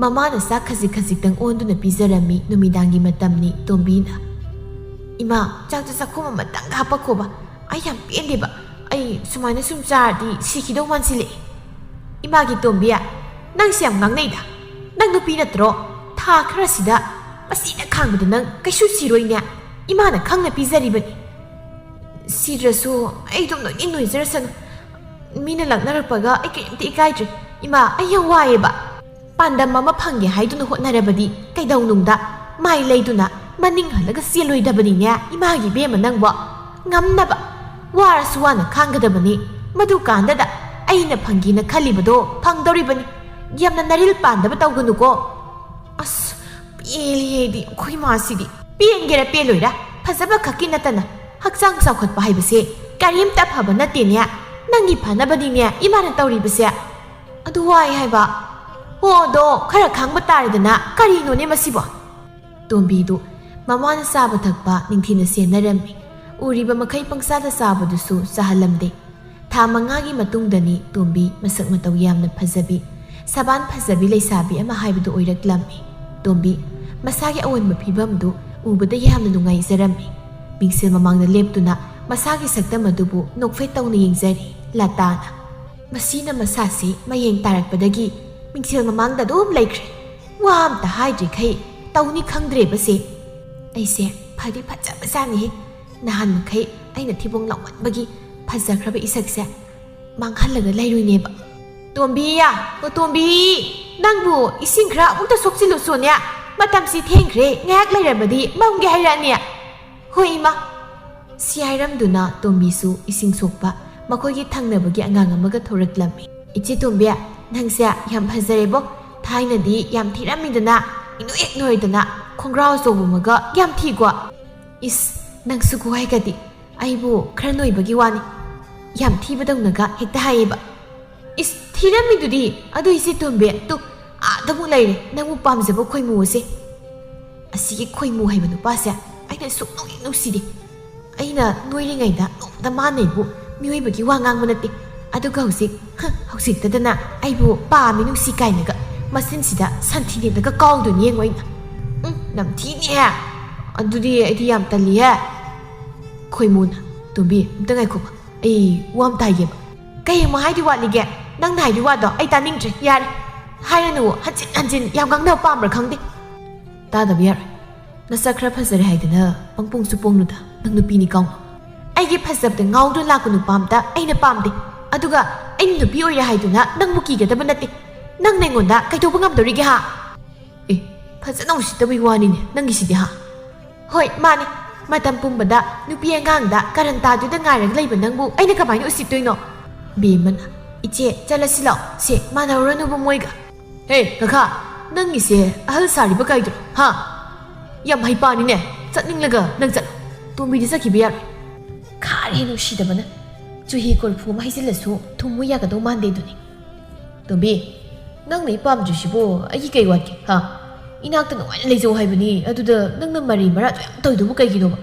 ꯃꯃꯥꯅ ꯆꯥꯛ ꯈꯖꯤꯛꯇꯪ ꯑꯣꯟꯗꯨꯅ ꯄꯤꯖꯔꯝꯃꯤ ꯅꯨꯃꯤꯗꯥꯡꯒꯤ ꯃꯇꯝꯅꯤ ꯇꯣꯝꯕꯤꯅ ꯏꯃꯥ ꯆꯥꯛꯇ ꯆꯥꯛꯈꯨꯝ ꯑꯃꯇꯪ ꯍꯥꯞꯄꯛꯈꯣꯕ ꯑꯩ ꯌꯥꯝ ꯄꯦꯟꯗꯦꯕ ꯑꯩ ꯁꯨꯃꯥꯏꯅ ꯁꯨꯝ ꯆꯥꯔꯗꯤ ꯁꯤꯈꯤꯗꯧ ꯃꯥꯟꯁꯤꯜꯂꯛꯑꯦ 이마ꯒꯤ ꯇꯣꯝꯕꯤ야 ꯅꯪꯁꯦ ꯌꯥꯝ ꯉꯥꯡꯅꯩꯗ ꯅꯪ ꯅꯨꯄꯤ ꯅꯠꯇ꯭ꯔꯣ ꯊꯥ ꯈꯔꯁꯤꯗ ꯃꯁꯤꯅ ꯈꯥꯡꯕꯗ ꯅꯪ ꯀꯩꯁꯨ ꯁꯤꯔꯣꯏꯅꯦ 이마ꯅ ꯈꯪꯅ ꯄꯤꯖꯔꯤꯕꯅꯤ ꯁꯤꯗ꯭ꯔꯁꯨ ꯑꯩ ꯑꯗꯨꯝ ꯅꯣꯏꯖꯔꯁꯅꯨ ꯃꯤꯅ ꯂꯛꯅꯔꯛꯄꯒ ꯑꯩ ꯀꯔꯤꯝꯇ ꯏꯀꯥꯏꯗ꯭ꯔꯦ 이마 ꯑꯩ ꯌꯥꯝ ꯋꯥꯏꯑꯦꯕ ꯄꯥꯟꯗꯝ ꯑꯃ ꯐꯪꯒꯦ ꯍꯥꯏꯗꯨꯅ ꯍꯣꯠꯅꯔꯕꯗꯤ ꯀꯩꯗꯧꯅꯨꯡꯗ ꯃꯥꯏ ꯂꯩꯗꯨꯅ ꯃꯅꯤꯡ ꯍꯜꯂꯒ ꯆꯦꯜꯂꯣꯏꯗꯕꯅꯤꯅꯦ ꯏꯃꯥꯒꯤ ꯕꯦꯝꯃ ꯅꯪꯕꯣ ꯉꯝꯅꯕ ꯋꯥꯔꯁꯨ ꯋꯥꯅ ꯈꯥꯡꯒꯗꯕꯅꯤ ꯃꯗꯨ ꯀꯥꯟꯗꯗ ꯑꯩꯅ ꯐꯪꯒꯦꯅ ꯈꯜꯂꯤꯕꯗꯣ ꯐꯪꯗꯧꯔꯤꯕꯅꯤ ꯌꯥꯝꯅ ꯅꯔꯤꯜ ꯄꯥꯟꯗꯕ ꯇꯧꯒꯅꯨꯀꯣ ꯑꯁ ꯄꯦꯜꯂꯦꯗꯤ ꯑꯩꯈꯣꯏ ꯃꯥꯁꯤꯗꯤ ꯄꯦꯟꯒꯦꯔ ꯄꯦꯜꯂꯣꯏꯔ ꯐꯖꯕ ꯈꯛꯀꯤ ꯅꯠꯇꯅ ꯍꯛꯆꯥꯡ ꯆꯥꯎꯈꯠꯄ ꯍꯥꯏꯕꯁꯦ ꯀꯔꯤꯝꯇ ꯐꯕ ꯅꯠꯇꯦꯅꯦ ꯅꯪꯒꯤ ꯐꯅꯕꯅꯤꯅꯦ 이마ꯅ ꯇꯧꯔꯤꯕꯁꯦ ꯑꯗꯨ ꯋꯥꯏ ꯍꯥꯏꯕ ꯍꯣꯗꯣ ꯈꯔ ꯈꯥꯡꯕ ꯇꯥꯔꯦꯗꯅ ꯀꯔꯤꯅꯣꯅꯦ ꯃꯁꯤꯕꯣ ꯇꯣꯝꯕꯤꯗꯨ ꯃꯃꯥꯅ ꯆꯥꯕ ꯊꯛꯄ ꯅꯤꯡꯊꯤꯅ ꯁꯦꯟꯅꯔꯝꯃꯤ ꯎꯔꯤꯕ ꯃꯈꯩ ꯄꯪꯆꯥꯗ ꯆꯥꯕꯗꯨꯁꯨ ꯆꯥꯍꯜꯂꯝꯗꯦ ꯊꯥ 5ꯒꯤ ꯃꯇꯨꯡꯗꯅꯤ ꯇꯣꯝꯕꯤ ꯃꯁꯛ ꯃꯇꯧ ꯌꯥꯝꯅ ꯐꯖꯕꯤ ꯁꯕꯥꯟ ꯐꯖꯕꯤ ꯂꯩꯁꯥꯕꯤ ꯑꯃ ꯍꯥꯏꯕꯗꯨ ꯑꯣꯏꯔꯛꯂꯝꯃꯤ ꯇꯣꯝꯕꯤ ꯃꯁꯥꯒꯤ ꯑꯑꯣꯟꯕ ꯐꯤꯕꯝꯗꯨ ꯎꯕꯗ ꯌꯥꯝꯅ ꯅꯨꯡꯉꯥꯏꯖꯔꯝꯃꯤ ꯃꯤꯡꯁꯦꯜ ꯃꯃꯥꯡꯗ ꯂꯦꯞꯇꯨꯅ ꯃꯁꯥꯒꯤ ꯁꯛꯇꯝ ꯑꯗꯨꯕꯨ ꯅꯣꯛꯐꯦꯠ ꯇꯧꯅ ꯌꯦꯡꯖꯔꯤ ꯂꯇꯥꯅ ꯃꯁꯤꯅ ꯃꯁꯥꯁꯤ ꯃꯌꯦꯡ ꯇꯥꯔꯛꯄꯗꯒꯤ ꯃꯤꯡꯁꯦꯜ ꯃꯃꯥꯡꯗ ꯑꯗꯨꯝ ꯂꯩꯈ꯭ꯔꯦ ꯋꯥ ꯑꯝꯇ ꯍꯥꯏꯗ꯭ꯔꯤꯈꯩ ꯇꯧꯅꯤ ꯈꯪꯗ꯭ꯔꯦꯕꯁꯦ ꯑꯩꯁꯦ ꯐꯗꯤ ꯐꯖꯕꯖꯥꯠꯅꯤꯍꯦ ꯅꯍꯥꯟ ꯃꯈꯩ ꯑꯩꯅ ꯊꯤꯕꯣꯡ ꯂꯥꯎꯃꯟꯕꯒꯤ ꯐꯖꯈ꯭ꯔꯕ ꯏꯁꯛꯁꯦ ꯃꯥꯡꯍꯜꯂꯒ ꯂꯩꯔꯣꯏꯅꯦꯕ ꯇꯣꯝꯕꯤꯌꯥ ꯇꯣꯝꯕꯤ ꯅꯪꯕꯨ ꯏꯁꯤꯡ ꯈꯔ ꯑꯃꯨꯛꯇ ꯁꯣꯛꯆꯤꯜꯂꯨꯁꯣꯅꯦ ꯃꯇꯝꯁꯤ ꯊꯦꯡꯈ꯭ꯔꯦ ꯉꯥꯏꯍꯥꯛ ꯂꯩꯔꯕꯗꯤ ꯃꯝꯒꯦ ꯍꯥꯏꯔꯛꯑꯅꯤ ꯍꯣꯏ ꯏꯃꯥ ꯁꯤ ꯍꯥꯏꯔꯝꯗꯨꯅ ꯇꯣꯝꯕꯤꯁꯨ ꯏꯁꯤꯡ ꯁꯣꯛꯄ ꯃꯈꯣꯏꯒꯤ ꯊꯪꯅꯕꯒꯤ ꯑꯉꯥꯡ ꯑꯃꯒ ꯊꯧꯔꯛꯂꯝꯃꯤ ꯏꯆꯦ ꯇꯣꯝꯕꯤ ꯅꯪꯁꯦ ꯌꯥꯝ ꯐꯖꯔꯦꯕꯣ ꯊꯥꯏꯅꯗꯤ ꯌꯥꯝ ꯊꯤꯔꯝꯃꯤꯗꯅ ꯏꯅꯣꯏ ꯅꯣꯏꯗꯅ ꯈꯣꯡꯒ꯭ꯔꯥꯎ ꯑꯆꯧꯕ ꯑꯃꯒ ꯌꯥꯝ ꯊꯤꯀꯣ ꯏꯁ ꯅꯪꯁꯨ ꯈꯨꯍꯥꯏꯒꯗꯤ ꯑꯩꯕꯨ ꯈꯔ ꯅꯣꯏꯕꯒꯤ ꯋꯥꯅꯤ ꯌꯥꯝ ꯊꯤꯕꯗꯧꯅꯒ ꯍꯦꯛꯇ ꯍꯥꯏꯌꯦꯕ ꯏꯁ ꯊꯤꯔꯝꯃꯤꯗꯨꯗꯤ ꯑꯗꯨ ꯏꯆꯦ ꯇꯣꯝꯕꯤ ꯇꯨ ꯑꯥꯗꯃꯨꯛ ꯂꯩꯔꯦ ꯅꯪꯕꯨ ꯄꯥꯝꯖꯕ ꯈꯣꯏꯃꯨ ꯑꯁꯦ ꯑꯁꯤꯒꯤ ꯈꯣꯏꯃꯨ ꯍꯥꯏꯕ ꯅꯨꯄꯥꯁꯦ ꯑꯩꯅ ꯁꯨꯛꯅꯨꯡ ꯅꯨꯡꯁꯤꯗꯦ ꯑꯩꯅ ꯅꯣꯏꯔꯤꯉꯩꯗ ꯅꯣꯡꯃꯇ ꯃꯥꯅꯩꯕꯨ ꯃꯤꯑꯣꯏꯕꯒꯤ ꯋꯥ ꯉꯥꯡꯕ ꯅꯠꯇꯦ ꯑꯗꯨꯒ ꯍꯧꯖꯤꯛꯇꯗꯅ ꯑꯩꯕꯨ ꯄꯥꯝꯃꯤ ꯅꯨꯡꯁꯤ ꯀꯥꯏꯅꯒ ꯃꯆꯤꯟꯁꯤꯗ ꯁꯟꯊꯤꯅꯦꯗꯒ ꯀꯥꯎꯗꯣꯏꯅꯤ ꯌꯦꯡꯉꯣ ꯑꯩꯅ ꯅꯝꯊꯤꯅꯤꯍꯦ ꯑꯗꯨꯗꯤ ꯑꯩꯗꯤ ꯌꯥꯝ ꯇꯜꯂꯤꯍꯦ ꯈꯣꯏꯃꯨꯅ ꯇꯣꯝꯕꯤ ꯑꯝꯇ ꯉꯥꯏꯈꯣꯕ ꯑꯩ ꯋꯥ ꯑꯝꯇ ꯍꯥꯏꯒꯦꯕ ꯀꯩ ꯑꯃ ꯍꯥꯏꯗꯤ ꯋꯥꯠꯂꯤꯒꯦ ꯅꯪꯅ ꯍꯥꯏꯗꯤ ꯋꯥꯗꯣ ꯑꯩ ꯇꯥꯅꯤꯡꯗ꯭ꯔꯦ ꯌꯥꯔꯦ ꯍꯥꯏꯔꯅꯨ ꯍꯟꯖꯤꯟ ꯌꯥꯝ ꯉꯥꯡꯅꯕ ꯄꯥꯝꯕ꯭ꯔꯥ ꯈꯪꯗꯦ ꯇꯥꯗꯕ ꯌꯥꯔꯣꯏ ꯅꯁꯛ ꯈꯔ ꯐꯖꯔꯦ ꯍꯥꯏꯗꯅ ꯄꯪꯄꯣꯡꯁꯨ ꯄꯣꯡꯅꯨꯗ ꯅꯪ ꯅꯨꯄꯤꯅꯤ ꯀꯥꯎꯅꯣ ꯑꯩꯒꯤ ꯐꯖꯕꯗ ꯉꯥꯎꯗꯨꯅ ꯂꯥꯛꯄ ꯅꯨꯄꯥ ꯑꯝꯇ ꯑꯩꯅ ꯄꯥꯝꯗꯦ ꯑꯗꯨꯒ ꯑꯩꯅ ꯅꯨꯄꯤ ꯑꯣꯏꯔꯦ ꯍꯥꯏꯗꯨꯅ ꯅꯪꯕꯨ ꯀꯤꯒꯗꯕ ꯅꯠꯇꯦ ꯅꯪꯅ ꯑꯩꯉꯣꯟꯗ ꯀꯩꯗꯧꯕ ꯉꯝꯗꯧꯔꯤꯒꯦ ꯍꯥ ꯐꯖꯅ ꯎꯁꯤꯠꯇꯕꯩ ꯋꯥꯅꯤꯅꯦ ꯅꯪꯒꯤꯁꯤꯗꯤ ꯍꯥ ꯍꯣꯏ ꯃꯥꯅꯦ ꯃꯇꯝ ꯄꯨꯝꯕꯗ ꯅꯨꯄꯤ ꯑꯉꯥꯡꯗ ꯀꯔꯟ ꯇꯥꯗꯨꯗ ꯉꯥꯏꯔꯒ ꯂꯩꯕ ꯅꯪꯕꯨ ꯑꯩꯅ ꯀꯃꯥꯏꯅ ꯎꯁꯤꯠꯇꯣꯏꯅꯣ ꯕꯦꯝꯃꯅ ꯏꯆꯦ ꯆꯠꯂꯁꯤ ꯂꯥꯛꯑꯣ ꯁꯦ ꯃꯥꯟꯅꯔꯨꯔꯅꯨꯕ ꯃꯣꯏꯒ ꯍꯦ ꯀꯀꯥ ꯅꯪꯒꯤꯁꯦ ꯑꯍꯜ ꯁꯥꯔꯤꯕ ꯀꯥꯏꯗ꯭ꯔꯣ ꯍꯥ ꯌꯥꯝ ꯍꯩꯄꯥꯅꯤꯅꯦ ꯆꯠꯅꯤꯡꯂꯒ ꯅꯪ ꯆꯠꯂꯣ ꯇꯣꯝꯕꯤꯗꯤ ꯆꯠꯈꯤꯕ ꯌꯥꯔꯣꯏ ꯈꯥꯔꯦ ꯅꯨꯡꯁꯤꯗꯕꯅ ꯆꯨꯍꯤ ꯀꯣꯔꯐꯨ ꯑꯃ ꯍꯩꯖꯤꯜꯂꯁꯨ ꯊꯨꯝꯃꯨ ꯌꯥꯒꯗꯧ ꯃꯥꯟꯗꯦ ꯑꯗꯨꯅꯤ ꯇꯣꯝꯕꯤ ꯅꯪꯅ ꯑꯩ ꯄꯥꯝꯗ꯭ꯔꯤꯁꯤꯕꯨ ꯑꯩꯒꯤ ꯀꯩ ꯋꯥꯠꯀꯦ ꯍꯥ ꯏꯅꯥꯛꯇ ꯅꯨꯡꯉꯥꯏꯅ ꯂꯩꯖꯧ ꯍꯥꯏꯕꯅꯤ ꯑꯗꯨꯗ ꯅꯪꯅ ꯃꯔꯤ ꯃꯔꯥꯗꯣ ꯌꯥꯝ ꯇꯧꯏꯗꯨꯕꯨ ꯀꯩꯒꯤꯅꯣꯕ